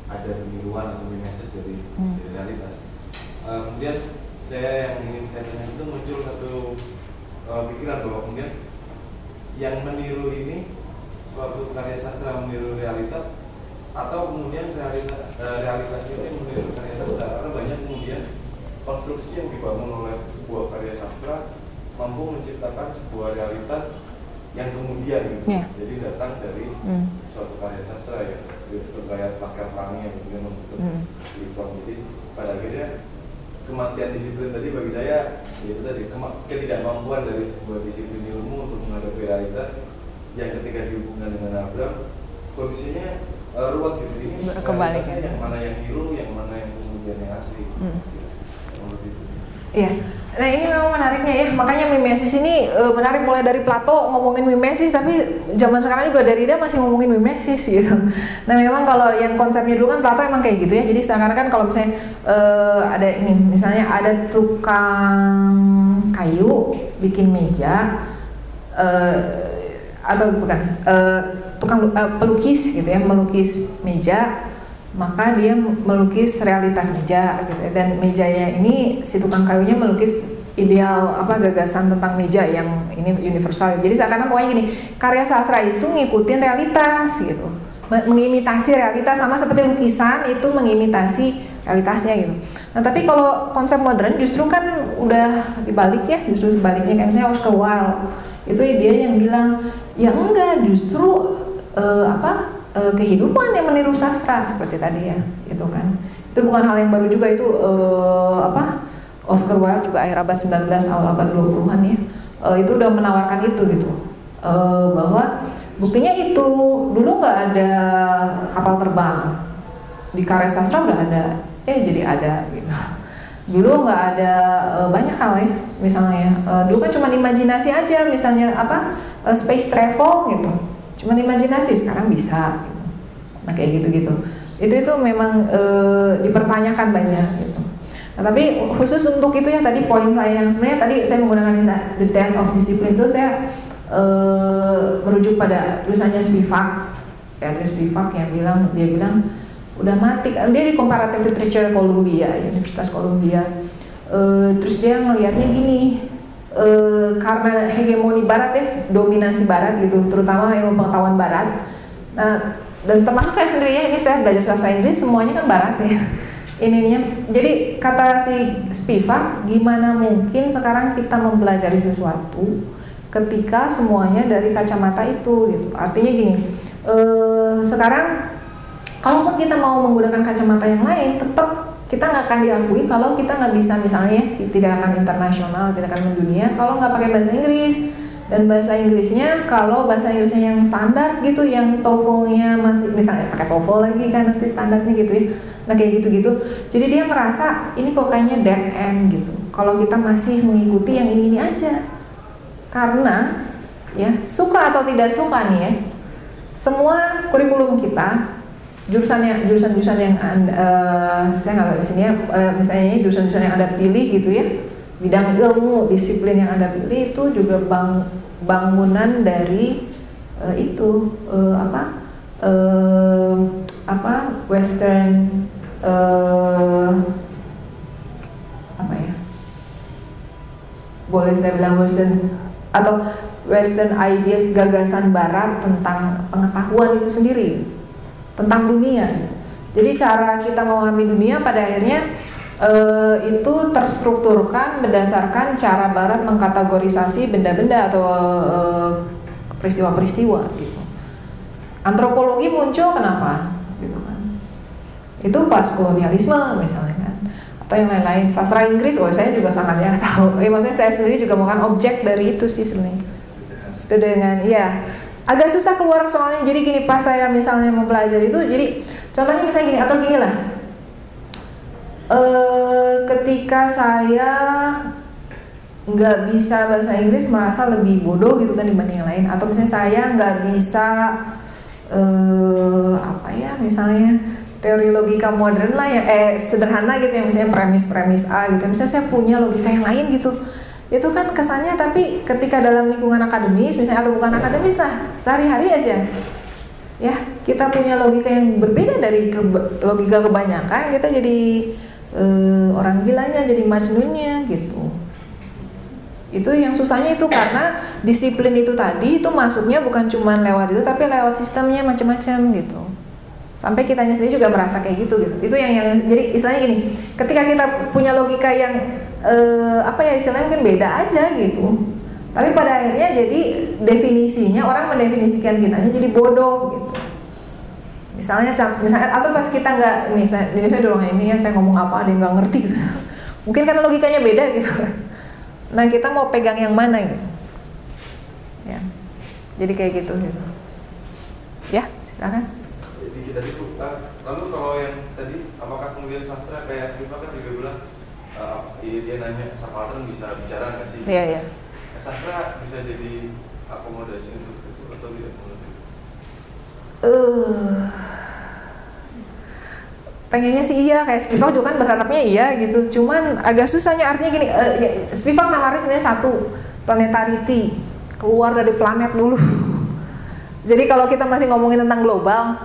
ada peniruan atau mimesis dari realitas. Kemudian yang ingin saya tanya itu muncul satu pikiran bahwa kemudian yang meniru ini suatu karya sastra meniru realitas, atau kemudian realitas ini meniru karya sastra, karena banyak kemudian konstruksi yang dibangun oleh sebuah karya sastra mampu menciptakan sebuah realitas yang kemudian gitu. Jadi datang dari suatu karya sastra ya, kayak Laskar Pelangi yang kemudian membentuk Litong. Jadi pada akhirnya kematian disiplin tadi bagi saya itu tadi ketidakmampuan dari sebuah disiplin ilmu untuk menghadapi realitas yang ketika dihubungkan dengan Abraham kondisinya ruwet gitu. Ini realitasnya yang mana yang niru, yang mana yang kemudian yang asli. Iya. Nah ini memang menariknya ya, makanya mimesis ini menarik, mulai dari Plato ngomongin mimesis, tapi zaman sekarang juga Derrida masih ngomongin mimesis gitu. Nah memang kalau yang konsepnya dulu kan Plato emang kayak gitu ya, jadi sekarang kan kalau misalnya ada ini, misalnya ada tukang kayu bikin meja, atau bukan, tukang pelukis gitu ya, melukis meja, maka dia melukis realitas meja gitu ya. Dan mejanya ini si tukang kayunya melukis ideal gagasan tentang meja yang ini universal. Jadi seakan-akan pokoknya gini, karya sastra itu ngikutin realitas gitu, mengimitasi realitas, sama seperti lukisan itu mengimitasi realitasnya gitu. Nah tapi kalau konsep modern justru kan udah dibalik ya, justru sebaliknya. Kayak misalnya Oscar Wilde itu dia yang bilang ya enggak, justru kehidupan yang meniru sastra seperti tadi ya, itu kan. Itu bukan hal yang baru juga, itu Oscar Wilde juga akhir abad 19 awal abad 20-an ya. Itu udah menawarkan itu gitu. Bahwa buktinya itu dulu nggak ada kapal terbang. Di karya sastra udah ada, jadi ada gitu. Dulu nggak ada banyak hal ya, misalnya dulu kan cuma imajinasi aja, misalnya space travel gitu. Cuma imajinasi, sekarang bisa gitu. Nah kayak gitu-gitu itu memang dipertanyakan banyak gitu. Nah tapi khusus untuk itu ya, tadi poin saya yang sebenarnya tadi saya menggunakan the death of discipline itu saya merujuk pada tulisannya Spivak, Beatrice Spivak yang dia bilang udah mati. Dia di Comparative Literature Columbia, Universitas Columbia. Terus dia ngelihatnya gini, karena hegemoni Barat ya, dominasi Barat gitu, terutama ilmu pengetahuan Barat. Nah, dan termasuk saya sendiri ya, ini saya belajar sastra Inggris semuanya kan Barat ya. Ininya, jadi kata si Spivak, gimana mungkin sekarang kita mempelajari sesuatu ketika semuanya dari kacamata itu gitu. Artinya gini, sekarang kalaupun kita mau menggunakan kacamata yang lain, tetap kita nggak akan diakui kalau kita nggak bisa, misalnya tidak akan internasional, tidak akan mendunia kalau nggak pakai bahasa Inggris. Dan bahasa Inggrisnya, kalau bahasa Inggrisnya yang standar gitu, yang TOEFL-nya masih, misalnya pakai TOEFL lagi kan nanti standarnya gitu ya. Nah kayak gitu-gitu. Jadi dia merasa ini kok kayaknya dead end gitu. Kalau kita masih mengikuti yang ini aja. Karena ya suka atau tidak suka nih ya, semua kurikulum kita, jurusan yang saya nggak tahu di sini ya, misalnya jurusan-jurusan yang Anda pilih gitu ya, bidang ilmu, disiplin yang Anda pilih itu juga bangunan dari Western boleh saya bilang Western atau Western ideas, gagasan Barat tentang pengetahuan itu sendiri, tentang dunia. Jadi cara kita memahami dunia pada akhirnya itu terstrukturkan berdasarkan cara Barat mengkategorisasi benda-benda atau peristiwa-peristiwa gitu. Antropologi muncul kenapa? Gitu kan. Itu pas kolonialisme misalnya kan. Atau yang lain-lain. Sastra Inggris, saya juga sangat ya tahu. Maksudnya saya sendiri juga bukan objek dari itu sih sebenarnya. Itu dengan agak susah keluar soalnya. Jadi gini, pas saya misalnya mempelajari itu, jadi contohnya misalnya gini atau gini lah. Ketika saya nggak bisa bahasa Inggris merasa lebih bodoh gitu kan dibanding yang lain, atau misalnya saya nggak bisa misalnya teori logika modern lah ya, sederhana gitu ya, misalnya premis A gitu, misalnya saya punya logika yang lain gitu, itu kan kesannya, tapi ketika dalam lingkungan akademis misalnya atau bukan akademis lah, sehari-hari aja ya kita punya logika yang berbeda dari logika kebanyakan, kita jadi orang gilanya, jadi majnunnya gitu. Itu yang susahnya itu karena disiplin itu tadi itu masuknya bukan cuma lewat itu, tapi lewat sistemnya macam-macam gitu. Sampai kitanya sendiri juga merasa kayak gitu. Itu yang jadi istilahnya gini, ketika kita punya logika yang istilahnya mungkin beda aja gitu, tapi pada akhirnya jadi definisinya, orang mendefinisikan kitanya jadi bodoh gitu. Misalnya atau pas kita nggak, saya dorong ini ya, saya ngomong apa ada yang nggak ngerti gitu. Mungkin karena logikanya beda gitu. Nah kita mau pegang yang mana gitu ya, jadi kayak gitu ya, silakan. Jadi kita lalu kalau yang tadi, apakah kemudian sastra kayak Spivak kan juga bilang dia nanya Sarpatren bisa bicara nggak sih? Iya. Sastra bisa jadi akomodasi untuk itu atau tidak? Pengennya sih iya, kayak Spivak juga kan berharapnya iya gitu, cuman agak susahnya, artinya gini, Spivak nawarin sebenarnya satu, planetarity, keluar dari planet dulu. Jadi kalau kita masih ngomongin tentang global,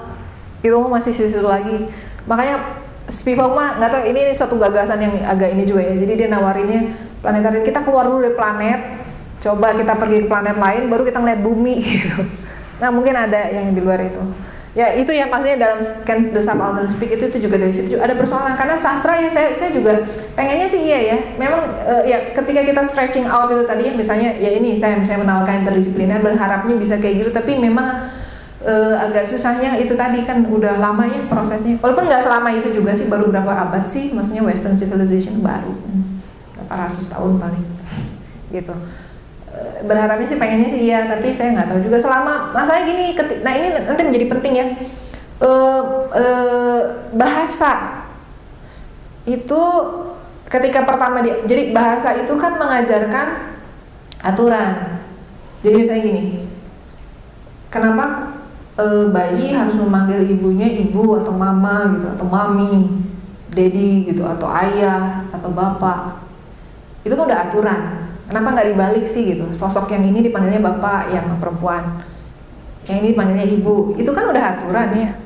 itu masih situ lagi. Makanya Spivak mah nggak tahu, ini satu gagasan yang agak ini juga ya. Jadi dia nawarinnya planetarity, kita keluar dulu dari planet, coba kita pergi ke planet lain, baru kita ngeliat bumi gitu. Nah mungkin ada yang di luar itu. Ya itu ya, maksudnya dalam Can the Subaltern Speak itu juga dari situ juga ada persoalan, karena sastra ya saya juga pengennya sih iya ya. Memang ya ketika kita stretching out itu tadi ya, misalnya ya ini saya menawarkan interdisipliner berharapnya bisa kayak gitu, tapi memang agak susahnya itu tadi kan udah lama ya prosesnya. Walaupun nggak selama itu juga sih, baru berapa abad sih, maksudnya Western Civilization baru berapa ratus tahun paling gitu. Berharapnya sih pengennya sih iya, tapi saya nggak tahu juga selama masalah gini. Nah ini nanti menjadi penting ya, bahasa itu ketika pertama jadi bahasa itu kan mengajarkan aturan. Jadi misalnya gini, kenapa bayi harus memanggil ibunya ibu atau mama gitu, atau mami, daddy gitu, atau ayah atau bapak, itu kan udah aturan. Kenapa nggak dibalik sih gitu? Sosok yang ini dipanggilnya bapak, yang perempuan, yang ini dipanggilnya ibu. Itu kan udah aturan ya.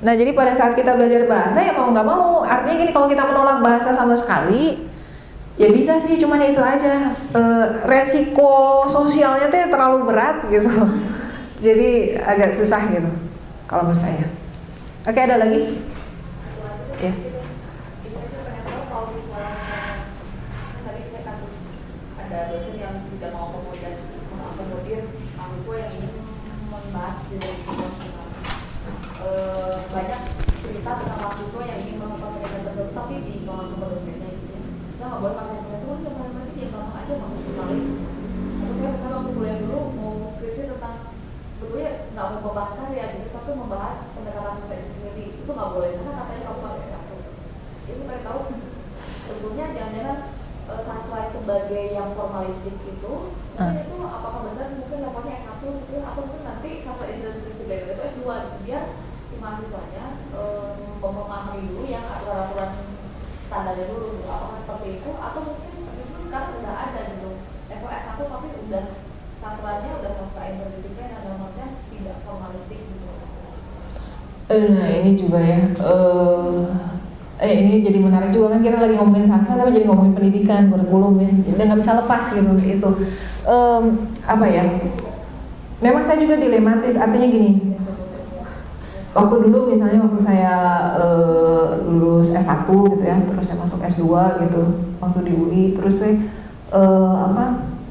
Nah jadi pada saat kita belajar bahasa ya mau nggak mau, artinya gini, kalau kita menolak bahasa sama sekali, Ya bisa sih, cuman itu aja resiko sosialnya tuh terlalu berat gitu. Jadi agak susah gitu kalau menurut saya. Oke, ada lagi? Ya. Kalau misalnya tadi kita kasus ada dosen yang tidak mau mengakomodir mahasiswa yang ingin membahas dari situasional. Banyak cerita tentang mahasiswa yang ingin melakukan pendidikan tertentu tapi di bawah sama dosennya gitu ya. Kita nggak boleh pakai pengetahuan, cuma nanti dia ngomong aja mau jurnalis. Atau saya misalnya waktu kuliah dulu mau skripsi tentang sebetulnya nggak mau membahas karya gitu, tapi membahas pendekatan sukses sendiri itu nggak boleh karena katanya kamu masih S1. Itu pengen tahu sebetulnya jangan-jangan sastra sebagai yang formalistik itu itu apakah benar mungkin levelnya S1 gitu, atau mungkin nanti sastra interdisipliner itu S2 gitu, biar si mahasiswanya memahami dulu yang aturan-aturan standarnya dulu gitu. Apakah seperti itu atau mungkin justru sekarang udah ada gitu level S1 tapi udah sastranya udah sastra interdisipliner dalam artian tidak formalistik gitu. Nah ini juga ya ini jadi menarik juga kan, kita lagi ngomongin sastra tapi jadi ngomongin pendidikan, kurikulum ya, jadi nggak bisa lepas gitu itu apa ya, memang saya juga dilematis, artinya gini, waktu dulu misalnya waktu saya lulus S1 gitu ya, terus saya masuk S2 gitu waktu di UI, terus saya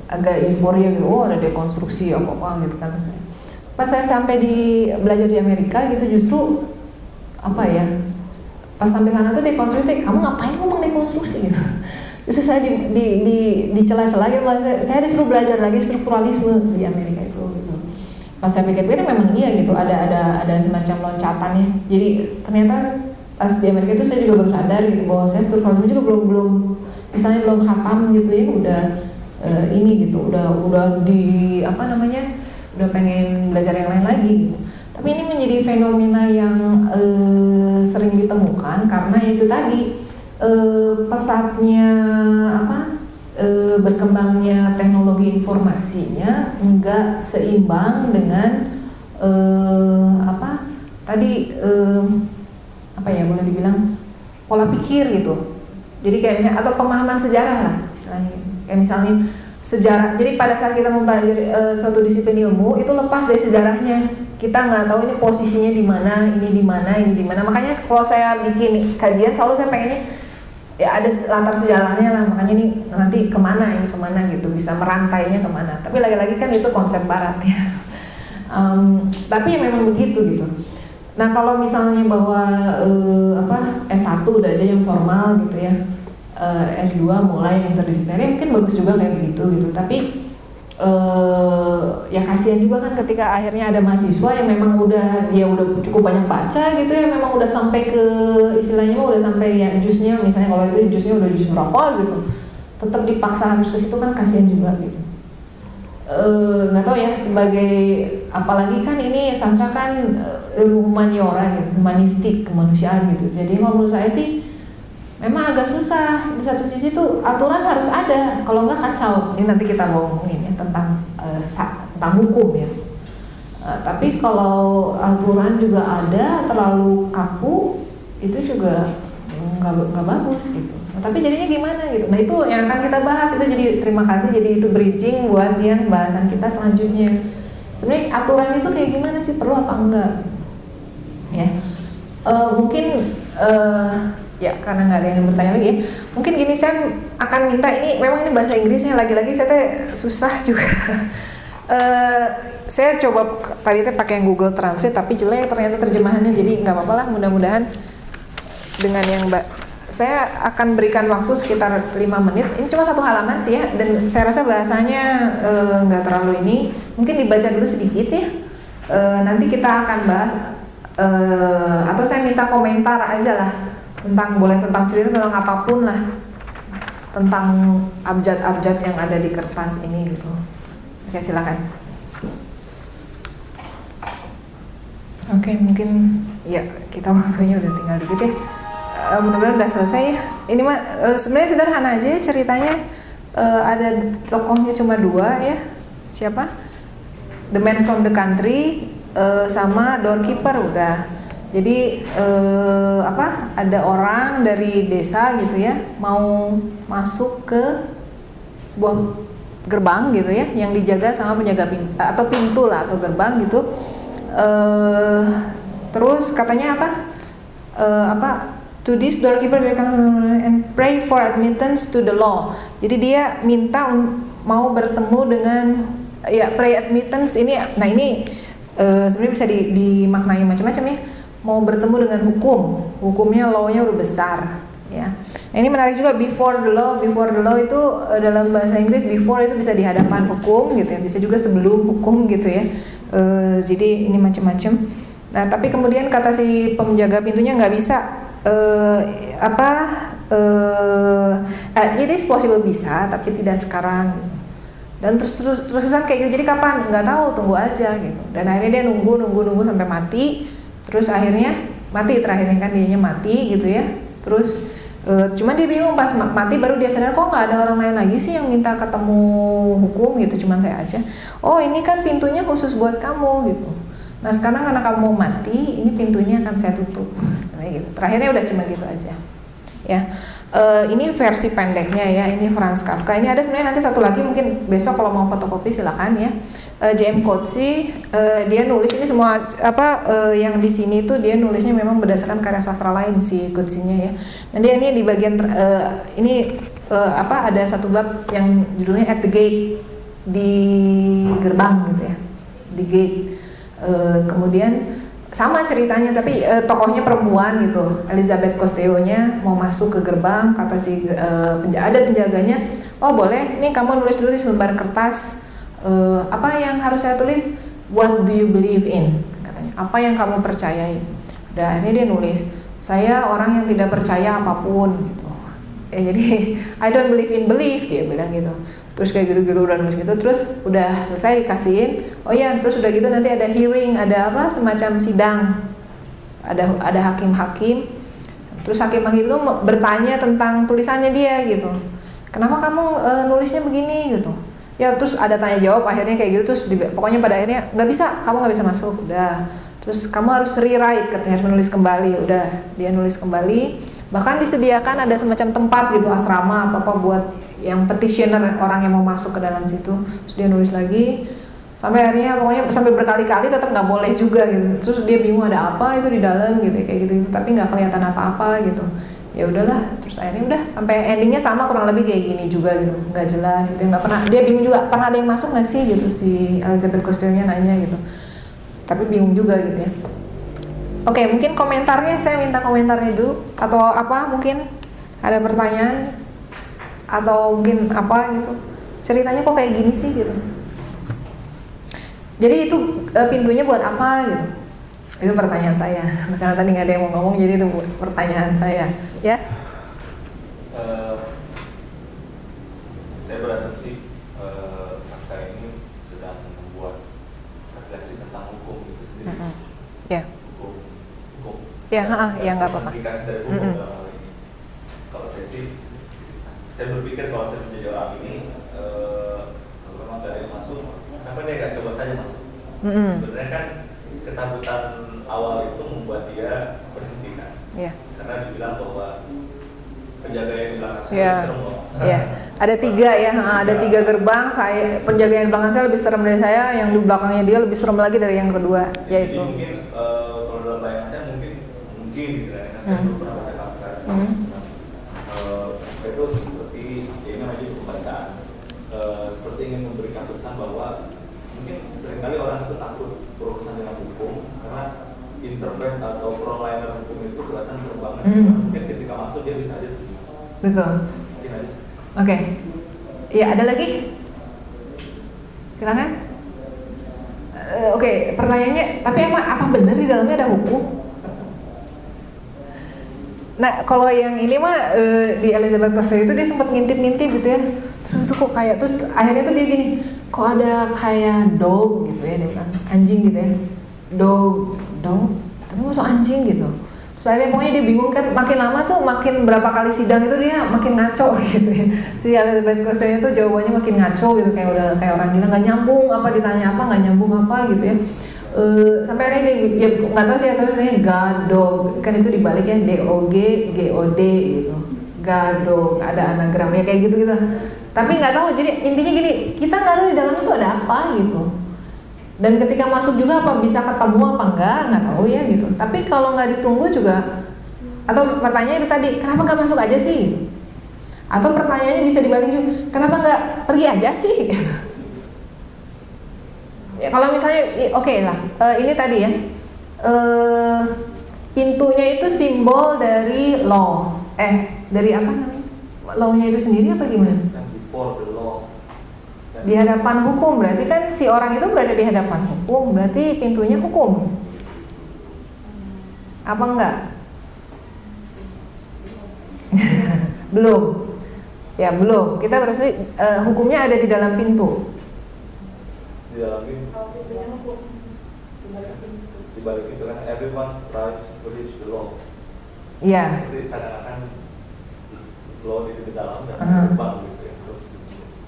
agak euforia gitu, ada dekonstruksi apa gitu kan. Pas saya sampai belajar di Amerika gitu, justru apa ya, pas sampai sana tuh dekonstruksi, kamu ngapain ngomong dekonstruksi gitu. Justru saya di celah-celah gitu, saya disuruh belajar lagi strukturalisme di Amerika itu gitu. Pas saya pikir-pikir memang iya gitu, ada semacam loncatannya. Jadi ternyata pas di Amerika itu saya juga baru sadar gitu bahwa saya strukturalisme juga belum misalnya belum hatam gitu ya, udah ini gitu, udah di udah pengen belajar yang lain lagi gitu. Tapi ini menjadi fenomena yang sering ditemukan karena itu tadi pesatnya berkembangnya teknologi informasinya enggak seimbang dengan boleh dibilang pola pikir gitu. Jadi kayak misalnya, atau pemahaman sejarah lah istilahnya. Kayak misalnya sejarah. Jadi pada saat kita mempelajari suatu disiplin ilmu itu lepas dari sejarahnya. Kita nggak tahu ini posisinya di mana, ini di mana, ini di mana. Makanya kalau saya bikin kajian selalu saya pengennya ya ada latar sejarahnya lah. Makanya ini nanti kemana, ini kemana gitu, bisa merantainya kemana. Tapi lagi-lagi kan itu konsep barat ya. Tapi ya memang begitu gitu. Nah kalau misalnya bahwa S1 udah aja yang formal gitu ya, S2 mulai interdisipliner, mungkin bagus juga kayak begitu gitu. Tapi ya kasihan juga kan ketika akhirnya ada mahasiswa yang memang udah cukup banyak baca gitu ya, memang udah sampai ke istilahnya udah sampai ya jusnya, misalnya kalau itu jusnya udah jus berapa gitu, tetap dipaksa harus ke situ, kan kasihan juga gitu. Nggak tahu ya, sebagai apalagi kan ini sastra kan ilmu humaniora gitu, humanistik, kemanusiaan gitu. Jadi kalau menurut saya sih memang agak susah. Di satu sisi tuh aturan harus ada, kalau nggak kacau. Ini nanti kita mau ngomongin ya tentang hukum ya. Tapi kalau aturan juga ada terlalu kaku, itu juga nggak bagus gitu. Tapi jadinya gimana gitu. Nah itu yang akan kita bahas. Itu jadi terima kasih. Jadi itu bridging buat yang bahasan kita selanjutnya. Sebenarnya aturan itu kayak gimana sih, perlu apa enggak? Ya, mungkin. Ya karena nggak ada yang bertanya lagi ya, mungkin gini, saya akan minta, ini memang ini bahasa Inggrisnya lagi-lagi saya susah juga. Saya coba tadi pakai yang Google Translate tapi jelek ternyata terjemahannya, jadi nggak apa-apa lah, mudah-mudahan dengan yang saya akan berikan waktu sekitar 5 menit. Ini cuma 1 halaman sih ya, dan saya rasa bahasanya nggak terlalu ini, mungkin dibaca dulu sedikit ya. Nanti kita akan bahas atau saya minta komentar aja lah, boleh tentang cerita, tentang apapun lah, tentang abjad-abjad yang ada di kertas ini gitu. Oke, silakan. Oke, mungkin ya kita waktunya udah tinggal dikit ya. Mudah-mudahan udah selesai ya. Ini mah sebenarnya sederhana aja ceritanya. Ada tokohnya cuma 2 ya. Siapa? The Man from the Country sama Doorkeeper udah. Jadi ada orang dari desa gitu ya mau masuk ke sebuah gerbang gitu ya yang dijaga sama penjaga pintu lah atau gerbang gitu. Terus katanya to this doorkeeper and pray for admittance to the law. Jadi dia minta mau bertemu dengan pray admittance ini. Nah ini sebenarnya bisa dimaknai macam-macam ya. Mau bertemu dengan hukumnya law-nya udah besar ya. Nah, ini menarik juga before the law itu dalam bahasa Inggris before itu bisa di hadapan hukum gitu ya, bisa juga sebelum hukum gitu ya. Jadi ini macam-macam. Nah tapi kemudian kata si penjaga pintunya nggak bisa it is possible bisa tapi tidak sekarang gitu. Dan terusan kayak gitu, jadi kapan nggak tahu, tunggu aja gitu. Dan akhirnya dia nunggu sampai mati. Terus akhirnya mati, terakhirnya kan dianya mati gitu ya. Terus cuman dia bingung pas mati baru dia sadar kok nggak ada orang lain lagi sih yang minta ketemu hukum gitu, cuman saya aja. Oh ini kan pintunya khusus buat kamu gitu. Nah sekarang karena kamu mau mati, ini pintunya akan saya tutup. Nah, gitu. Terakhirnya udah cuma gitu aja. Ya, ini versi pendeknya ya. Ini Franz Kafka. Ini ada sebenarnya nanti satu lagi mungkin besok kalau mau fotokopi silakan ya. J.M. Coetzee dia nulis ini semua yang di sini tuh dia nulisnya memang berdasarkan karya sastra lain si Coetzee-nya ya. Dan dia ini di bagian ada satu bab yang judulnya At the Gate, di gerbang gitu ya, di gate. Kemudian sama ceritanya tapi tokohnya perempuan gitu, Elizabeth Costello-nya mau masuk ke gerbang, kata si ada penjaganya, oh boleh nih kamu nulis dulu di selembar kertas. Apa yang harus saya tulis? What do you believe in? Katanya. Apa yang kamu percayai? Dan akhirnya dia nulis, saya orang yang tidak percaya apapun gitu. Jadi I don't believe in belief, dia bilang gitu. Terus kayak gitu-gitu udah nulis gitu, terus udah selesai dikasihin. Oh ya, terus udah gitu nanti ada hearing, ada semacam sidang. Ada hakim-hakim. Terus hakim-hakim itu bertanya tentang tulisannya dia gitu. Kenapa kamu nulisnya begini gitu? Ya terus ada tanya jawab akhirnya kayak gitu, terus pokoknya pada akhirnya nggak bisa, kamu nggak bisa masuk, udah. Terus kamu harus rewrite, katanya harus menulis kembali, udah dia nulis kembali. Bahkan disediakan ada semacam tempat gitu, asrama apa buat yang petitioner, orang yang mau masuk ke dalam situ. Terus dia nulis lagi sampai akhirnya pokoknya sampai berkali-kali tetap nggak boleh juga gitu. Terus dia bingung ada apa itu di dalam gitu kayak gitu, tapi nggak kelihatan apa-apa gitu. Ya udahlah, terus akhirnya udah sampai endingnya sama kurang lebih kayak gini juga gitu, nggak jelas gitu, nggak pernah, dia bingung juga pernah ada yang masuk nggak sih gitu, si Elizabeth Costello-nya nanya gitu, tapi bingung juga gitu ya. Oke, mungkin komentarnya, saya minta komentarnya dulu atau apa, mungkin ada pertanyaan atau mungkin apa gitu, ceritanya kok kayak gini sih gitu. Jadi itu pintunya buat apa gitu? Itu pertanyaan saya, karena tadi nggak ada yang mau ngomong, jadi itu pertanyaan saya, ya. Saya berasumsi naskah ini sedang membuat refleksi tentang hukum itu sendiri. Ya. Hukum. Ya, ya nggak apa-apa. Aplikasi dari hukum dalam hal ini. Kalau saya sih, saya berpikir kalau saya menjadi orang ini, kalau memang nggak ada yang masuk, kenapa dia nggak coba saja masuk? Sebenarnya kan ketakutan awal itu membuat dia berhenti kan, karena dibilang bahwa penjaga yang di belakang saya lebih serem loh. Ada tiga ya, ada tiga gerbang. Penjaga yang di belakang saya lebih serem dari saya, yang di belakangnya dia lebih serem lagi dari yang kedua. Yaitu. Jadi mungkin kalau dalam bayangan saya mungkin gitu ya, karena saya belum pernah baca Kafka. Itu seperti ini namanya pembacaan, seperti ingin memberikan pesan bahwa mungkin seringkali orang itu takut berurusan dengan hukum karena interface atau frontliner hukum itu kelihatan serem banget. Mungkin ketika masuk dia bisa aja. Betul. Oke. Iya, ada lagi? Silakan. Oke, pertanyaannya, tapi emang apa benar di dalamnya ada hukum? Nah, kalau yang ini mah di Elizabeth Costello itu dia sempat ngintip-ngintip gitu ya. Terus itu kok kayak, terus akhirnya tuh dia gini, kok ada kayak dog gitu ya, dia bilang anjing gitu ya, dog, tapi masuk anjing gitu. Terus akhirnya pokoknya dia bingung kan, makin lama tuh makin berapa kali sidang itu dia makin ngaco gitu ya. Si Elizabeth Costello itu jawabannya makin ngaco gitu, kayak udah kayak orang gila, nggak nyambung apa ditanya apa nggak nyambung apa gitu ya. Sampai hari ini ya nggak tahu sih atau namanya gadog, kan itu dibalik ya, DOG GOD gitu, gadog, ada anagramnya kayak gitu gitu. Tapi nggak tahu, jadi intinya gini, kita nggak tahu di dalam itu ada apa gitu. Dan ketika masuk juga apa bisa ketemu apa nggak tahu ya gitu. Tapi kalau nggak ditunggu juga, atau pertanyaan itu tadi, kenapa nggak masuk aja sih? Atau pertanyaannya bisa dibalik juga, kenapa nggak pergi aja sih? Ya, kalau misalnya, oke lah, ini tadi ya, pintunya itu simbol dari law, dari apa namanya? Law-nya itu sendiri apa gimana? Before the law. Di hadapan hukum, berarti kan si orang itu berada di hadapan hukum, berarti pintunya hukum. Apa enggak? Belum. Ya belum. Kita berarti hukumnya ada di dalam pintu. Di dalam pintu. Di balik itu kan everyone strives to reach the law. Iya. Jadi seakan-akan law di dalam dan terbang gitu ya. Terus.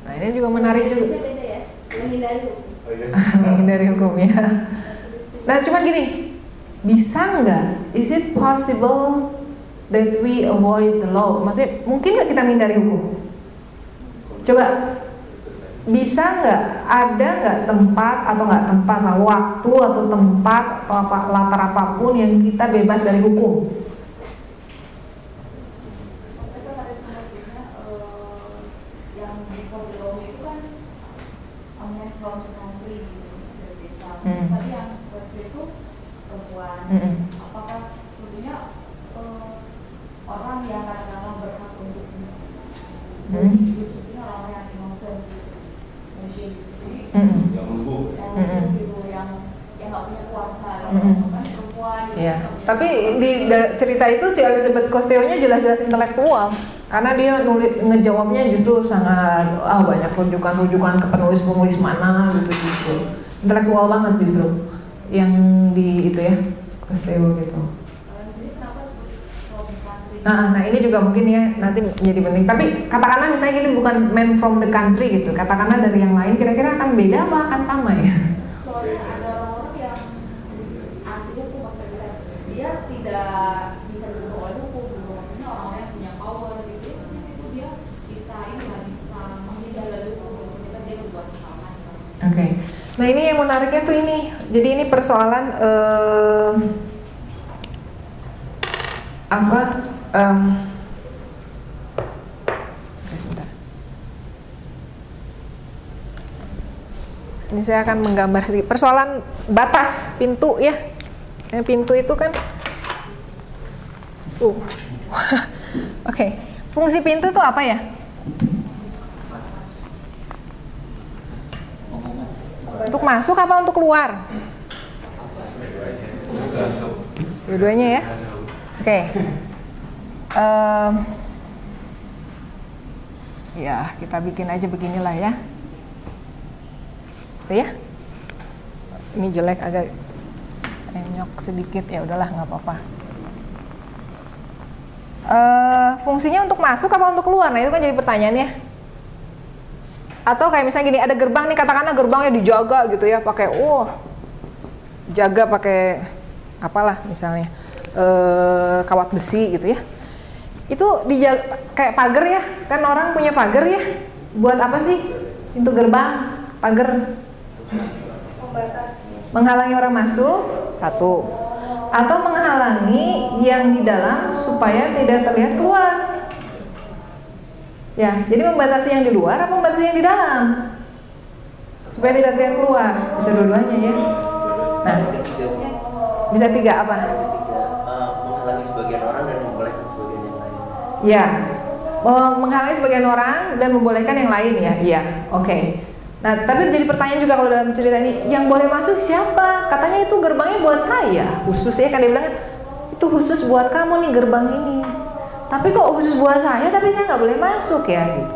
Nah ini juga menarik juga. Bisa beda ya, menghindari hukum. Oh iya. Menghindari hukum ya. Nah cuman gini, bisa nggak? Is it possible that we avoid the law? Maksudnya mungkin nggak kita menghindari hukum? Coba, bisa nggak? Ada nggak tempat atau nggak tempat lah, waktu atau tempat atau apa latar apapun yang kita bebas dari hukum? Maksudnya pada sebenarnya yang before the law itu kan man from the country gitu, dari desa. Tadi yang let's say itu perempuan. Apakah sebetulnya orang yang kadang-kadang berhak untuk sebetulnya orang yang innocent gitu, mungkin jadi Yang lembut. gitu yang nggak punya kuasa, kan perempuan gitu. Ya, tapi di cerita itu si Elizabeth Costello-nya jelas-jelas intelektual, karena dia ngejawabnya justru sangat banyak rujukan-rujukan ke penulis-penulis mana gitu. Intelektual banget justru yang di itu ya Costello gitu. Nah ini juga mungkin ya nanti menjadi penting. Tapi katakanlah misalnya gini, bukan man from the country gitu, katakanlah dari yang lain, kira-kira akan beda apa akan sama ya? Soalnya ada orang-orang yang anti hukum, maksudnya dia tidak bisa disentuh oleh hukum gitu. Maksudnya orang-orang yang punya power gitu, itu dia bisa menghindar dari hukum gitu, ketika dia berbuat kesalahan. Oke. Nah ini yang menariknya tuh ini. Jadi ini persoalan Oke, sebentar. Ini saya akan menggambar sedikit persoalan batas pintu ya. Pintu itu kan Oke. Fungsi pintu itu apa ya? Untuk masuk apa untuk keluar? Dua-duanya ya. Oke. Ya, kita bikin aja beginilah ya. Tuh ya. Ini jelek, agak enyok sedikit, ya udahlah nggak apa-apa. Fungsinya untuk masuk apa untuk keluar? Nah itu kan jadi pertanyaannya. Atau kayak misalnya gini, ada gerbang nih, katakanlah gerbangnya dijaga gitu ya, pakai jaga pakai apalah misalnya kawat besi gitu ya. Itu dijaga kayak pagar ya, kan orang punya pagar ya. Buat apa sih pintu gerbang, pagar? Menghalangi orang masuk, satu. Atau menghalangi yang di dalam supaya tidak terlihat keluar. Ya, jadi membatasi yang di luar apa membatasi yang di dalam? Supaya tidak terlihat keluar. Bisa dua-duanya ya. Nah, bisa tiga apa? Menghalangi sebagian orang dan membolehkan sebagian yang lain. Ya, menghalangi sebagian orang dan membolehkan yang lain ya. Iya, oke. Nah, tapi jadi pertanyaan juga kalau dalam cerita ini, yang boleh masuk siapa? Katanya itu gerbangnya buat saya, khusus ya, kan dia bilang kan, itu khusus buat kamu nih gerbang ini. Tapi kok khusus buat saya, tapi saya nggak boleh masuk ya gitu.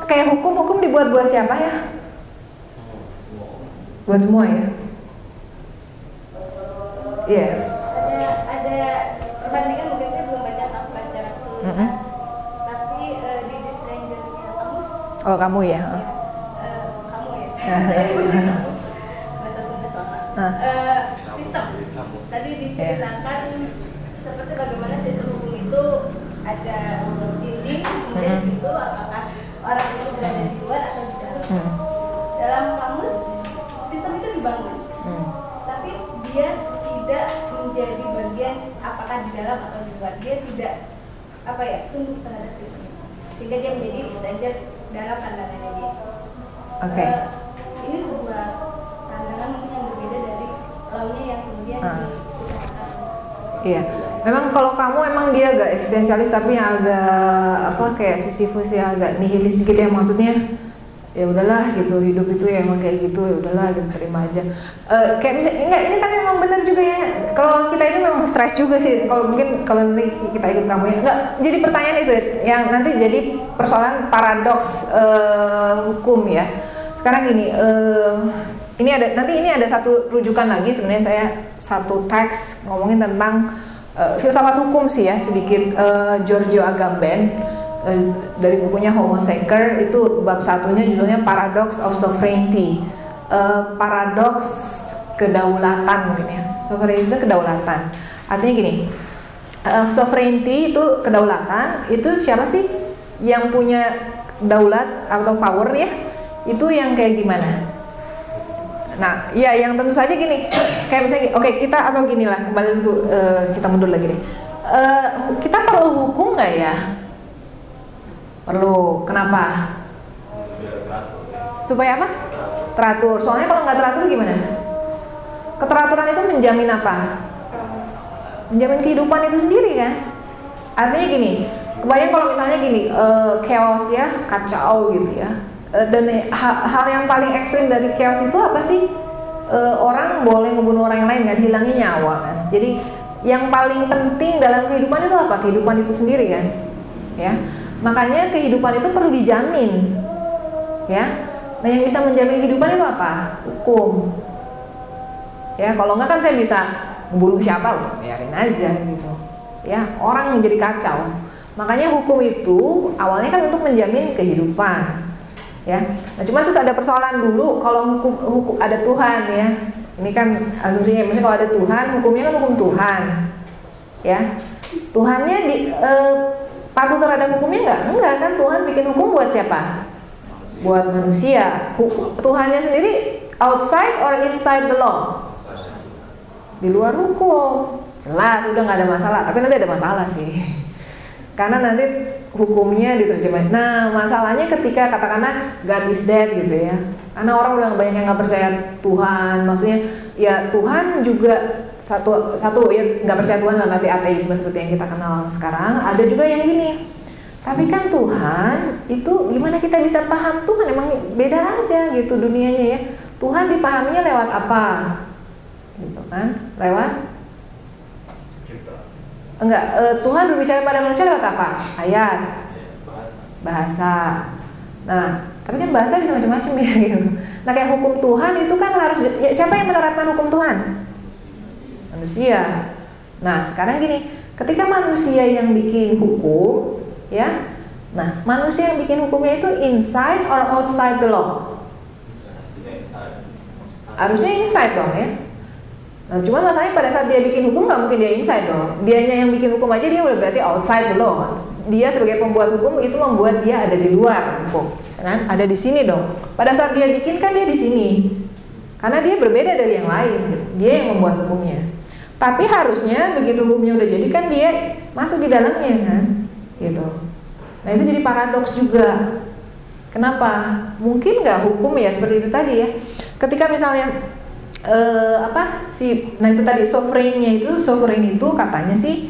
Kayak hukum dibuat buat siapa ya? Buat semua ya. Iya. Yeah. Ada perbandingan, mungkin saya belum baca fakta secara keseluruhan. Tapi di The Stranger-nya Kamus. Oh kamu ya. Kamu ya. Bahasa Sunda soalnya. sistem. Tadi diceritakan seperti bagaimana sistem hukum itu ada dinding, kemudian pintu, apakah orang itu berada di luar atau di dalam. Dalam kamus sistem itu dibangun, tapi dia tidak menjadi bagian apakah di dalam atau di luar. Dia tidak tunduk terhadap sistem, sehingga dia menjadi stranger dalam pandangannya dia. Oke. Ini sebuah pandangan mungkin yang berbeda dari lawannya yang kemudian diutamakan. Iya, memang kalau kamu emang dia agak eksistensialis tapi yang agak kayak Sisyphus ya, agak nihilis dikit ya, maksudnya ya udahlah gitu, hidup itu ya emang kayak gitu, ya udahlah gitu, terima aja. Kayak misalnya, enggak, ini tapi memang benar juga ya, kalau kita ini memang stres juga sih, kalau nanti kita ikut kamu ya, enggak, jadi pertanyaan itu yang nanti jadi persoalan paradoks hukum ya. Sekarang gini, ini ada satu rujukan lagi, sebenarnya saya satu teks ngomongin tentang filsafat hukum sih ya, sedikit Giorgio Agamben. Dari bukunya Homo Sacer, itu bab satunya judulnya Paradox of Sovereignty, paradoks kedaulatan mungkin ya. Sovereignty itu kedaulatan, artinya gini, sovereignty itu kedaulatan, itu siapa sih yang punya daulat atau power ya, itu yang kayak gimana? Nah, ya yang tentu saja gini, kayak misalnya, oke, kita atau gini lah, kembali kita mundur lagi deh, kita perlu hukum nggak ya? Perlu. Kenapa? Supaya apa? Teratur. Soalnya kalau nggak teratur gimana? Keteraturan itu menjamin apa? Menjamin kehidupan itu sendiri kan? Artinya gini, kebayang kalau misalnya gini, chaos ya, kacau gitu ya. Dan hal yang paling ekstrim dari chaos itu apa sih? Orang boleh ngebunuh orang yang lain kan, hilangnya nyawa kan. Jadi yang paling penting dalam kehidupan itu apa? Kehidupan itu sendiri kan, ya. Makanya kehidupan itu perlu dijamin, ya. Nah, yang bisa menjamin kehidupan itu apa? Hukum. Ya, kalau enggak kan saya bisa membunuh siapa, biarin aja gitu. Ya, orang menjadi kacau. Makanya hukum itu awalnya kan untuk menjamin kehidupan. Ya. Nah, cuma terus ada persoalan dulu kalau hukum ada Tuhan ya. Ini kan asumsinya, maksudnya kalau ada Tuhan, hukumnya kan hukum Tuhan. Ya. Tuhannya patuh terhadap hukumnya enggak kan, Tuhan bikin hukum buat siapa? Buat manusia. Tuhannya sendiri outside or inside the law? Di luar hukum. Jelas udah nggak ada masalah, tapi nanti ada masalah sih. Karena nanti hukumnya diterjemahin. Nah, masalahnya ketika katakanlah God is dead gitu ya. Karena orang udah banyak yang nggak percaya Tuhan, maksudnya ya Tuhan juga satu ya nggak percaya Tuhan dalam arti ateisme seperti yang kita kenal sekarang. Ada juga yang gini, tapi kan Tuhan itu gimana kita bisa paham Tuhan, emang beda aja gitu dunianya ya. Tuhan dipahaminya lewat apa gitu kan, lewat enggak, Tuhan berbicara pada manusia lewat apa? Ayat, bahasa. Nah, tapi kan bahasa bisa macam-macam ya gitu. Nah, kayak hukum Tuhan itu kan harus ya, siapa yang menerapkan hukum Tuhan? Manusia. Nah, sekarang gini, ketika manusia yang bikin hukum, ya, nah manusia yang bikin hukumnya itu inside or outside the law? Harusnya inside dong ya. Nah, cuman masalahnya pada saat dia bikin hukum nggak mungkin dia inside dong. Dianya yang bikin hukum aja dia udah berarti outside the law. Dia sebagai pembuat hukum itu membuat dia ada di luar hukum, kan? Ada di sini dong. Pada saat dia bikin kan dia di sini, karena dia berbeda dari yang lain. Gitu. Dia yang membuat hukumnya. Tapi harusnya begitu hukumnya udah jadi kan dia masuk di dalamnya kan, gitu. Nah itu jadi paradoks juga. Kenapa? Mungkin nggak hukum ya seperti itu tadi ya. Ketika misalnya nah itu tadi sovereign itu katanya sih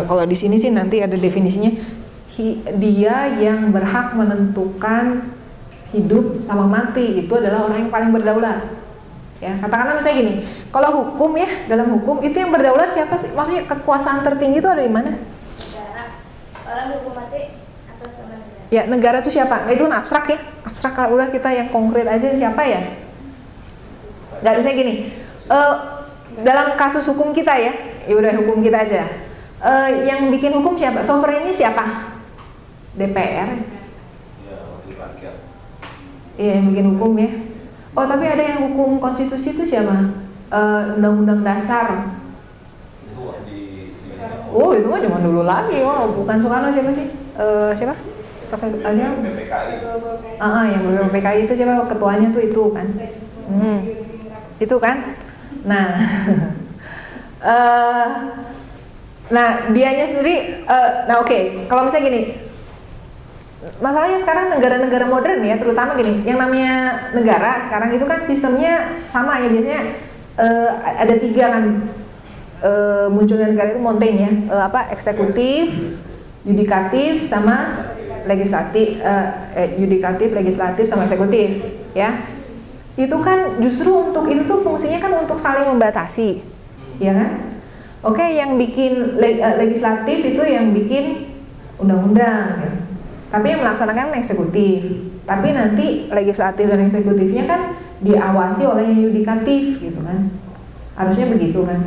kalau di sini sih nanti ada definisinya, dia yang berhak menentukan hidup sama mati, itu adalah orang yang paling berdaulat. Ya, katakanlah misalnya gini, kalau hukum ya, dalam hukum itu yang berdaulat siapa sih? Maksudnya kekuasaan tertinggi itu ada di mana? Negara. Orang dihukum mati atas nama negara. Ya, negara itu siapa? Itu kan abstrak ya. Abstrak, kalau udah kita yang konkret aja siapa ya? Nggak bisa gini. Dalam kasus hukum kita ya udah hukum kita aja. Yang bikin hukum siapa? Sovereignnya siapa? DPR. Ya, wakil rakyat. Iya, yang bikin hukum ya. Oh, tapi ada yang hukum konstitusi itu siapa? Undang-undang dasar. Oh, itu mah zaman dulu lagi. Oh, bukan Soekarno, siapa sih? Siapa? Profesor siapa? Yang BPKI itu siapa? Ketuanya tuh itu kan. Itu kan. Nah. Nah, dianya sendiri oke. Kalau misalnya gini, masalahnya sekarang negara-negara modern ya, terutama gini, yang namanya negara sekarang itu kan sistemnya sama ya, biasanya ada 3 kan munculnya negara itu mountain ya, eksekutif, yudikatif sama legislatif, yudikatif, legislatif sama eksekutif ya. Itu kan justru untuk itu tuh fungsinya kan untuk saling membatasi, ya kan? Oke, yang bikin legislatif itu yang bikin undang-undang, ya. Tapi yang melaksanakan eksekutif. Tapi nanti legislatif dan eksekutifnya kan diawasi oleh yang yudikatif gitu kan. Harusnya begitu kan.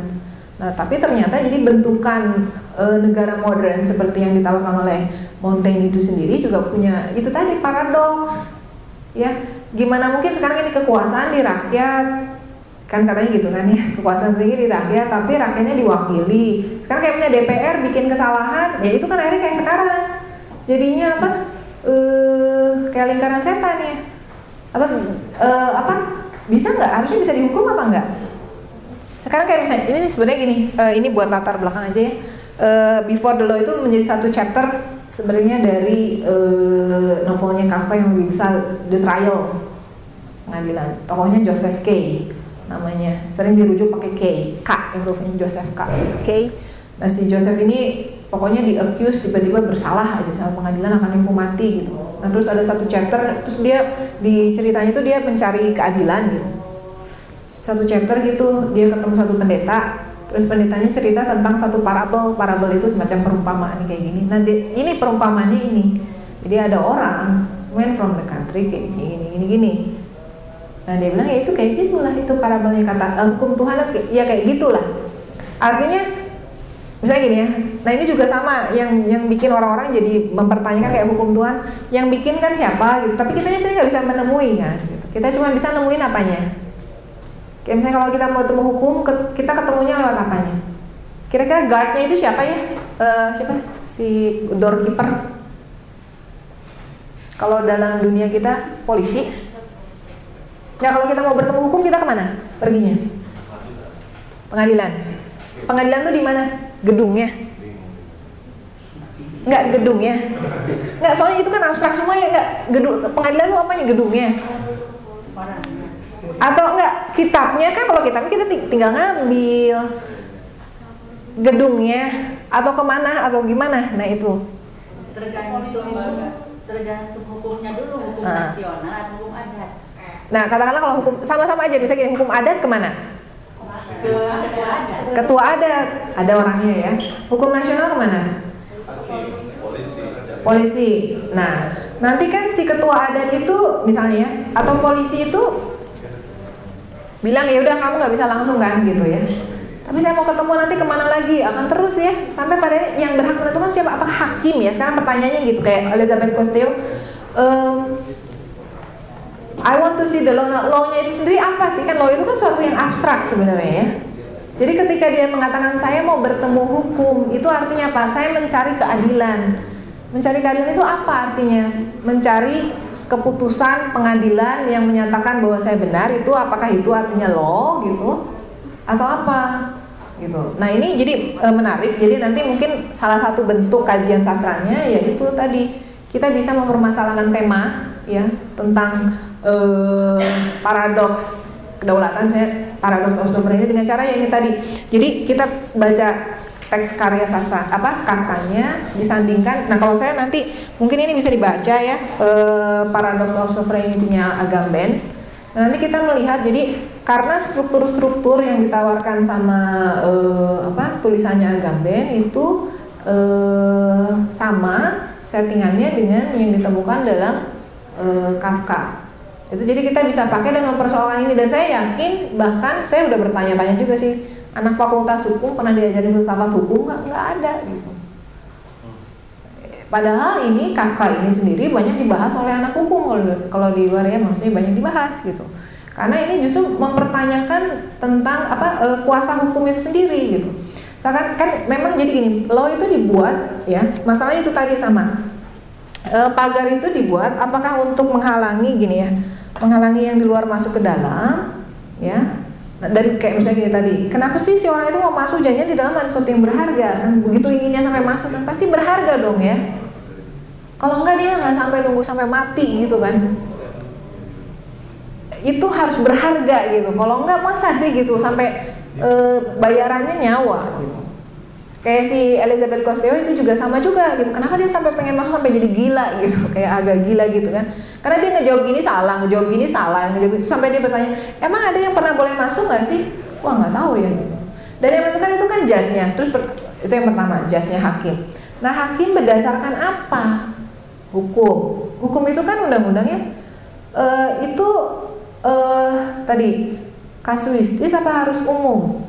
Nah, tapi ternyata jadi bentukan negara modern seperti yang ditawarkan oleh Montaigne itu sendiri juga punya itu tadi paradoks. Ya, gimana mungkin sekarang ini kekuasaan di rakyat, kan katanya gitu kan ya, kekuasaan tinggi di rakyat tapi rakyatnya diwakili. Sekarang kayak punya DPR bikin kesalahan, ya itu kan akhirnya kayak sekarang. Jadinya apa? Kayak lingkaran setan ya. Atau bisa nggak? Harusnya bisa dihukum apa nggak? Sekarang kayak misalnya ini sebenarnya gini, ini buat latar belakang aja ya. Before the Law itu menjadi satu chapter sebenarnya dari novelnya Kafka yang lebih besar, The Trial, pengadilan. Tokohnya Joseph K. namanya, sering dirujuk pakai K hurufnya Joseph K. Nah, si Joseph ini pokoknya di-accuse tiba-tiba bersalah aja sama pengadilan akan dihukum mati gitu. Nah, terus ada satu chapter, terus dia di ceritanya itu dia mencari keadilan gitu. Satu chapter gitu, dia ketemu satu pendeta, terus pendetanya cerita tentang satu parabel itu semacam perumpamaan kayak gini. Nah, ini perumpamaannya ini. Jadi ada orang went from the country kayak gini. Nah, dia bilang ya itu kayak gitulah, itu parabelnya, kata hukum Tuhan ya kayak gitulah. Artinya misalnya gini ya. Nah, ini juga sama yang bikin orang-orang jadi mempertanyakan kayak hukum Tuhan, yang bikin kan siapa gitu. Tapi kita sendiri nggak bisa menemui kan gitu. Kita cuma bisa nemuin apanya. Kayak misalnya kalau kita mau temu hukum, kita ketemunya lewat apanya? Kira-kira guardnya itu siapa ya? Siapa? Si doorkeeper. Kalau dalam dunia kita polisi. Nah, kalau kita mau bertemu hukum kita kemana? Perginya? Pengadilan. Pengadilan tuh di mana? Gedungnya? Enggak, gedungnya. Enggak, soalnya itu kan abstrak semua ya, enggak. Pengadilan tuh apanya? Gedungnya. Atau enggak, kitabnya kan, kalau kitabnya kita tinggal ngambil. Gedungnya atau kemana atau gimana? Nah, itu tergantung hukumnya dulu, hukum nasional atau hukum adat. Nah, katakanlah kalau hukum sama-sama aja, misalnya gini, hukum adat kemana? Ketua adat, ada orangnya ya. Hukum nasional kemana? Polisi. Nah, nanti kan si ketua adat itu misalnya ya, atau polisi itu bilang ya udah kamu nggak bisa langsung kan gitu ya. Tapi saya mau ketemu nanti kemana lagi? Akan terus ya sampai pada yang berhak menentukan siapa? Apakah hakim ya? Sekarang pertanyaannya gitu kayak Elizabeth Costello. I want to see the law. Law-nya itu sendiri apa sih? Kan law itu kan suatu yang abstrak sebenarnya ya. Jadi ketika dia mengatakan saya mau bertemu hukum, itu artinya apa? Saya mencari keadilan. Mencari keadilan itu apa artinya? Mencari keputusan pengadilan yang menyatakan bahwa saya benar, itu apakah itu artinya law gitu? Atau apa? Gitu. Nah, ini jadi menarik. Jadi nanti mungkin salah satu bentuk kajian sastranya yaitu tadi kita bisa mempermasalahkan tema ya tentang paradoks kedaulatan, saya paradox of sovereignty dengan cara yang ini tadi. Jadi kita baca teks karya sastra Kafkanya disandingkan. Nah, kalau saya nanti mungkin ini bisa dibaca ya paradox of sovereignty-nya Agamben. Nah, nanti kita melihat jadi karena struktur-struktur yang ditawarkan sama tulisannya Agamben itu sama settingannya dengan yang ditemukan dalam Kafka. Itu jadi kita bisa pakai dan mempersoalkan ini, dan saya yakin bahkan saya udah bertanya-tanya juga sih, anak fakultas hukum pernah diajarin filsafat hukum nggak ada gitu. Padahal ini Kafka ini sendiri banyak dibahas oleh anak hukum kalau di luar ya, maksudnya banyak dibahas gitu. Karena ini justru mempertanyakan tentang kuasa hukum itu sendiri gitu. Misalkan kan memang jadi gini, law itu dibuat ya, masalahnya itu tadi sama. Pagar itu dibuat apakah untuk menghalangi gini ya, menghalangi yang di luar masuk ke dalam ya. Dan kayak misalnya tadi, kenapa sih si orang itu mau masuk, jangan di dalam ada sesuatu yang berharga kan, begitu inginnya sampai masuk kan pasti berharga dong ya. Kalau enggak dia nggak sampai nunggu sampai mati gitu kan, itu harus berharga gitu. Kalau enggak masa sih gitu sampai bayarannya nyawa gitu. Kayak si Elizabeth Costello itu juga sama juga gitu. Kenapa dia sampai pengen masuk sampai jadi gila gitu, kayak agak gila gitu kan? Karena dia ngejawab gini salah, ngejawab gini salah, ngejawab itu sampai dia bertanya, emang ada yang pernah boleh masuk nggak sih? Wah nggak tahu ya. Dan yang menentukan itu kan judge-nya. Terus itu yang pertama, judge-nya hakim. Nah hakim berdasarkan apa? Hukum. Hukum itu kan undang-undangnya tadi kasuistis apa harus umum?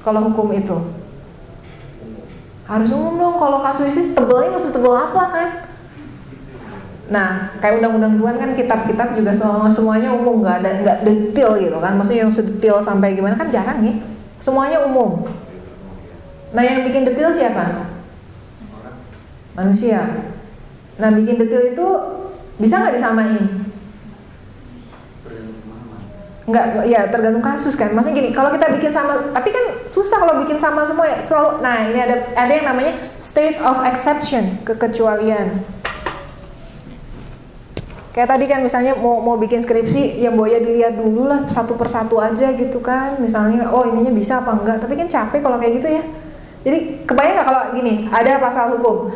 Kalau hukum itu harus umum dong. Kalau kasuistis tebelnya mesti tebel apa kan? Nah kayak undang-undang Tuhan kan kitab-kitab juga semuanya umum, nggak detail gitu kan? Maksudnya yang sedetail sampai gimana kan jarang ya. Semuanya umum. Nah yang bikin detail siapa? Manusia. Nah bikin detail itu bisa nggak disamain? Enggak, ya tergantung kasus kan. Maksudnya gini, kalau kita bikin sama, tapi kan susah kalau bikin sama semua ya. Selalu, nah ini ada yang namanya state of exception, kekecualian. Kayak tadi kan misalnya mau bikin skripsi, ya Boya dilihat dulu lah satu persatu aja gitu kan. Misalnya, oh ininya bisa apa enggak? Tapi kan capek kalau kayak gitu ya. Jadi kebayang nggak kalau gini, ada pasal hukum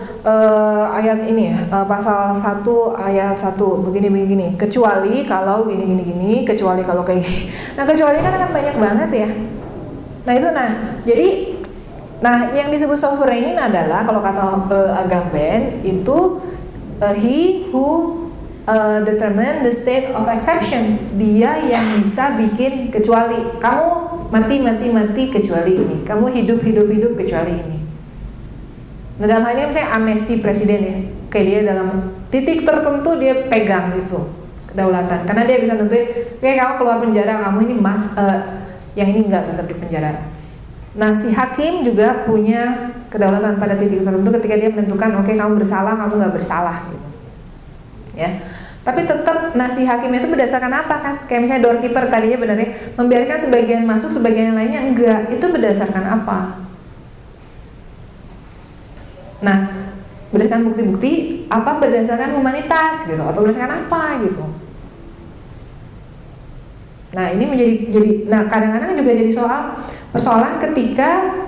ayat ini pasal 1 ayat 1 begini, kecuali kalau gini, kecuali kalau kayak gini. Nah kecuali kan akan banyak banget ya. Nah itu jadi yang disebut sovereign adalah kalau kata Agamben itu he who determine the state of exception. Dia yang bisa bikin kecuali. Kamu mati kecuali ini. Kamu hidup kecuali ini. Nah dalam hal ini misalnya amnesti presiden ya, kayak dia dalam titik tertentu dia pegang itu kedaulatan. Karena dia bisa nentuin, kayak kamu keluar penjara, kamu ini yang ini enggak tetap di penjara. Nah si hakim juga punya kedaulatan pada titik tertentu ketika dia menentukan, oke, kamu bersalah, kamu nggak bersalah gitu. Ya. Tapi tetap si hakim itu berdasarkan apa kan? Kayak misalnya doorkeeper tadinya benarnya membiarkan sebagian masuk, sebagian lainnya enggak. Itu berdasarkan apa? Nah, berdasarkan bukti-bukti apa? Berdasarkan humanitas gitu atau berdasarkan apa gitu? Nah, ini kadang-kadang juga jadi persoalan ketika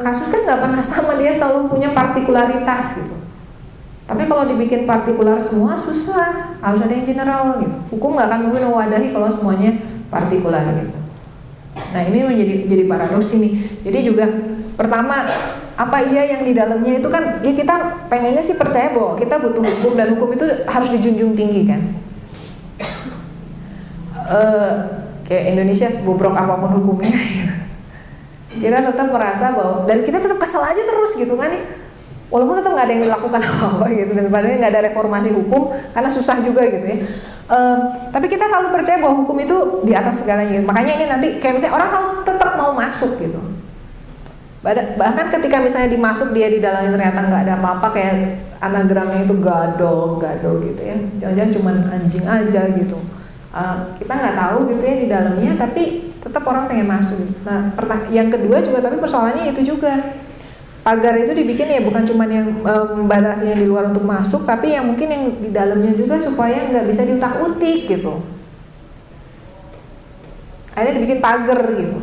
kasus kan nggak pernah sama, dia selalu punya partikularitas gitu. Tapi kalau dibikin partikular semua susah, harus ada yang general gitu. Hukum nggak akan mungkin mewadahi kalau semuanya partikular gitu. Nah ini menjadi paradoks ini. Jadi juga pertama apa iya yang di dalamnya itu kan ya kita pengennya sih percaya bahwa kita butuh hukum dan hukum itu harus dijunjung tinggi kan. Kayak Indonesia sebobrok apapun hukumnya, kita tetap merasa bahwa dan kita tetap kesel aja terus gitu kan nih. Walaupun tetap nggak ada yang dilakukan apa-apa gitu, dan padahal nggak ada reformasi hukum karena susah juga gitu ya. Tapi kita selalu percaya bahwa hukum itu di atas segalanya. Makanya ini nanti kayak misalnya orang kalau tetap mau masuk gitu. Bahkan ketika misalnya dimasuk dia di dalamnya ternyata nggak ada apa-apa, kayak anagramnya itu gado gitu ya. Jangan-jangan cuma anjing aja gitu. Kita nggak tahu gitu ya di dalamnya, tapi tetap orang pengen masuk. Nah, yang kedua juga tapi persoalannya itu juga. Pagar itu dibikin ya bukan cuma yang membatasi yang di luar untuk masuk, tapi yang mungkin yang di dalamnya juga supaya nggak bisa diutak-utik gitu. Akhirnya dibikin pagar gitu.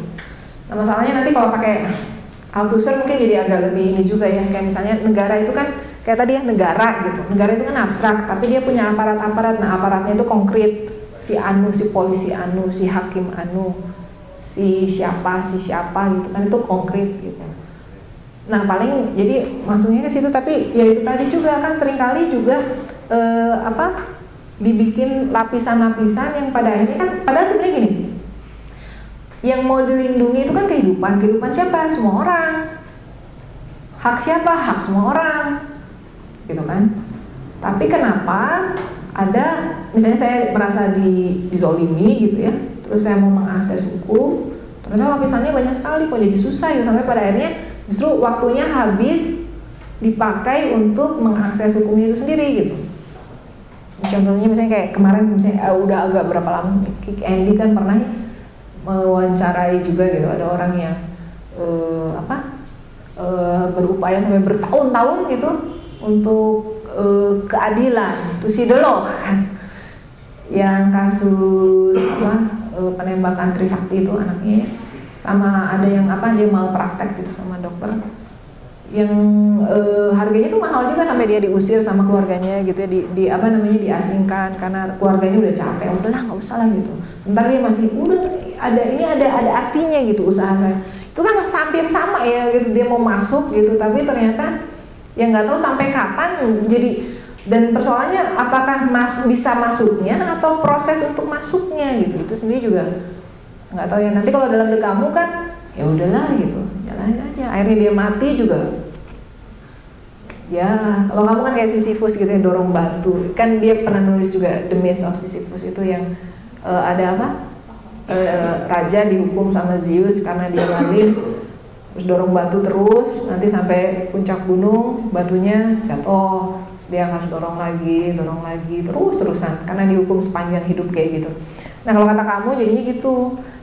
Nah masalahnya nanti kalau pakai Althusser mungkin jadi agak lebih ini juga ya. Kayak misalnya negara itu kan kayak tadi ya negara gitu. Negara itu kan abstrak, tapi dia punya aparat-aparat. Nah aparatnya itu konkret. Si anu, si polisi anu, si hakim anu, si siapa gitu kan, itu konkret gitu. Nah paling jadi masuknya ke situ, tapi ya itu tadi juga kan seringkali juga dibikin lapisan-lapisan yang pada akhirnya kan padahal sebenarnya gini, yang mau dilindungi itu kan kehidupan siapa? Semua orang. Hak siapa? Hak semua orang. Tapi kenapa ada, misalnya saya merasa dizolimi gitu ya, terus saya mau mengakses hukum, ternyata lapisannya banyak sekali kok, jadi susah gitu, sampai pada akhirnya justru waktunya habis dipakai untuk mengakses hukumnya itu sendiri gitu. Contohnya misalnya kayak kemarin misalnya udah agak berapa lama Kik Andy kan pernah mewawancarai juga gitu, ada orang yang berupaya sampai bertahun-tahun gitu untuk keadilan, to see the law kan, yang kasus penembakan Trisakti itu anaknya ya. Sama ada yang dia malpraktek gitu sama dokter yang harganya tuh mahal juga, sampai dia diusir sama keluarganya gitu ya, diasingkan karena keluarganya udah capek, udahlah nggak usah lah gitu. Sementara dia masih ada artinya gitu usaha saya. Itu kan hampir sama ya gitu, dia mau masuk gitu, tapi ternyata yang nggak tahu sampai kapan. Jadi dan persoalannya apakah bisa masuknya atau proses untuk masuknya gitu, itu sendiri juga nggak tahu ya. Nanti kalau dalam kamu kan ya udahlah gitu, jalanin aja, akhirnya dia mati juga ya. Kalau kamu kan kayak Sisyphus gitu ya, dorong batu kan, dia pernah nulis juga The Myth of Sisyphus itu yang raja dihukum sama Zeus karena dia maling, terus dorong batu terus, nanti sampai puncak gunung batunya jatuh, terus dia harus dorong lagi terus-terusan karena dihukum sepanjang hidup kayak gitu. Nah kalau kata kamu jadinya gitu,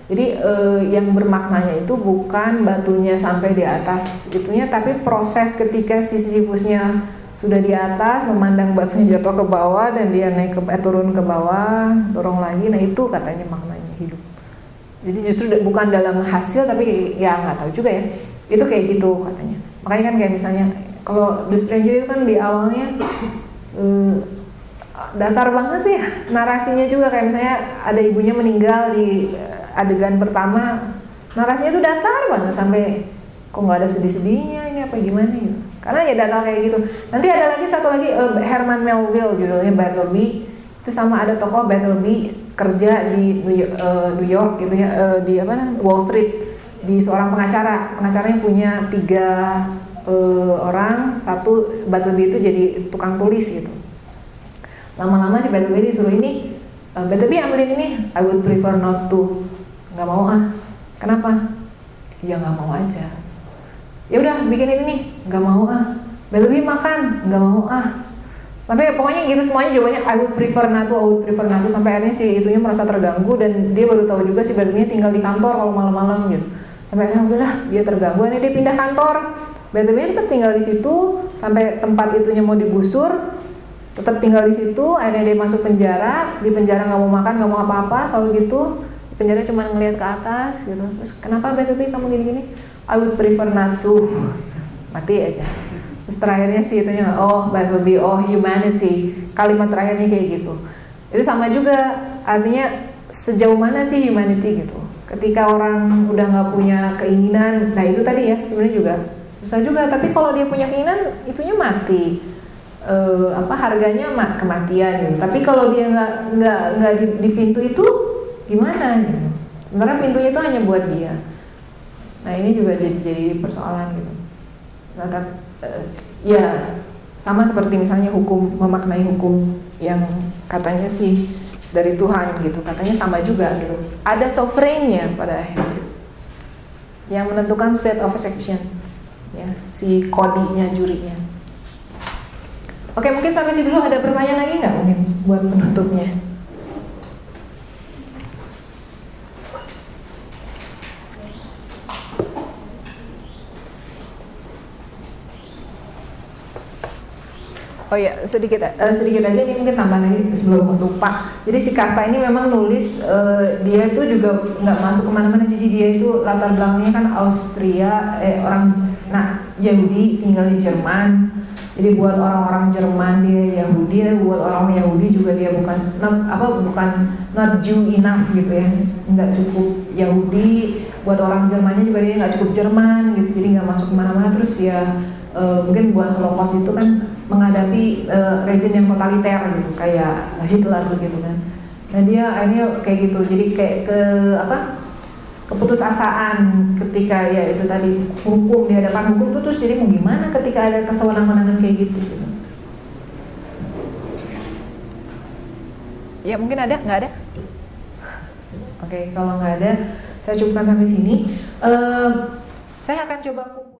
jadi yang bermaknanya itu bukan batunya sampai di atas itunya, tapi proses ketika si Sisyphusnya sudah di atas memandang batunya jatuh ke bawah dan dia turun ke bawah, dorong lagi. Nah itu katanya maknanya hidup. Jadi justru bukan dalam hasil, tapi ya nggak tahu juga ya, itu kayak gitu katanya. Makanya kan kayak misalnya kalau The Stranger itu kan di awalnya datar banget ya narasinya juga, kayak misalnya ada ibunya meninggal di adegan pertama, narasinya tuh datar banget sampai kok nggak ada sedih-sedihnya ini apa gimana gitu, karena ya datar kayak gitu. Nanti ada lagi satu lagi Herman Melville judulnya Bartleby, itu sama ada tokoh Bartleby kerja di New York gitu ya, di Wall Street, di seorang pengacaranya punya 3 orang, satu Bartleby itu jadi tukang tulis gitu. Lama-lama si Bartleby disuruh ini, Bartleby ambilin ini, I would prefer not to. Nggak mau kenapa? Ya nggak mau aja. Ya udah bikin ini nih, nggak mau Bartleby makan, nggak mau Sampai pokoknya gitu semuanya jawabannya I would prefer not to, sampai akhirnya si itunya merasa terganggu dan dia baru tahu juga si Bartleby tinggal di kantor kalau malam-malam gitu. Sampai akhirnya udahlah dia terganggu, akhirnya dia pindah kantor. Bartleby tetap tinggal di situ sampai tempat itunya mau digusur, tetap tinggal di situ. Akhirnya dia masuk penjara, di penjara nggak mau makan, nggak mau apa-apa, selalu gitu. Di penjara cuma ngelihat ke atas gitu. Terus kenapa Bartleby kamu gini-gini? I would prefer not to. Mati aja. Terus terakhirnya sih itunya, Bartleby, humanity. Kalimat terakhirnya kayak gitu. Itu sama juga, artinya sejauh mana sih humanity gitu. Ketika orang udah nggak punya keinginan, nah itu tadi ya sebenarnya juga susah juga. Tapi kalau dia punya keinginan, itunya mati. Harganya kematian gitu. Tapi kalau dia nggak di pintu itu gimana gitu. Sebenarnya pintunya itu hanya buat dia. Nah ini juga jadi persoalan gitu. Nah ya sama seperti misalnya hukum, memaknai hukum yang katanya sih dari Tuhan gitu, katanya sama juga gitu. Ada sovereignnya pada akhirnya yang menentukan state of execution ya, si kodinya, jurinya. Oke, mungkin sampai situ dulu. Ada pertanyaan lagi nggak mungkin buat penutupnya? Oh ya, sedikit aja ini mungkin tambahan lagi sebelum lupa. Jadi si Kafka ini memang nulis, dia itu juga nggak masuk kemana-mana. Jadi dia itu latar belakangnya kan Austria, orang Yahudi tinggal di Jerman. Jadi buat orang-orang Jerman dia Yahudi, tapi buat orang Yahudi juga dia bukan not Jew enough gitu ya, nggak cukup Yahudi. Buat orang Jermannya juga dia nggak cukup Jerman gitu, jadi nggak masuk kemana-mana. Terus ya mungkin buat Holocaust itu kan menghadapi rezim yang totaliter gitu kayak Hitler gitu kan. Nah dia akhirnya kayak gitu, jadi kayak keputusasaan ketika ya itu tadi hukum, di hadapan hukum tuh, terus jadi mau gimana ketika ada kesewenang-wenangan kayak gitu. Ya mungkin ada, nggak ada? Oke, kalau nggak ada, saya cukupkan sampai sini. Saya akan coba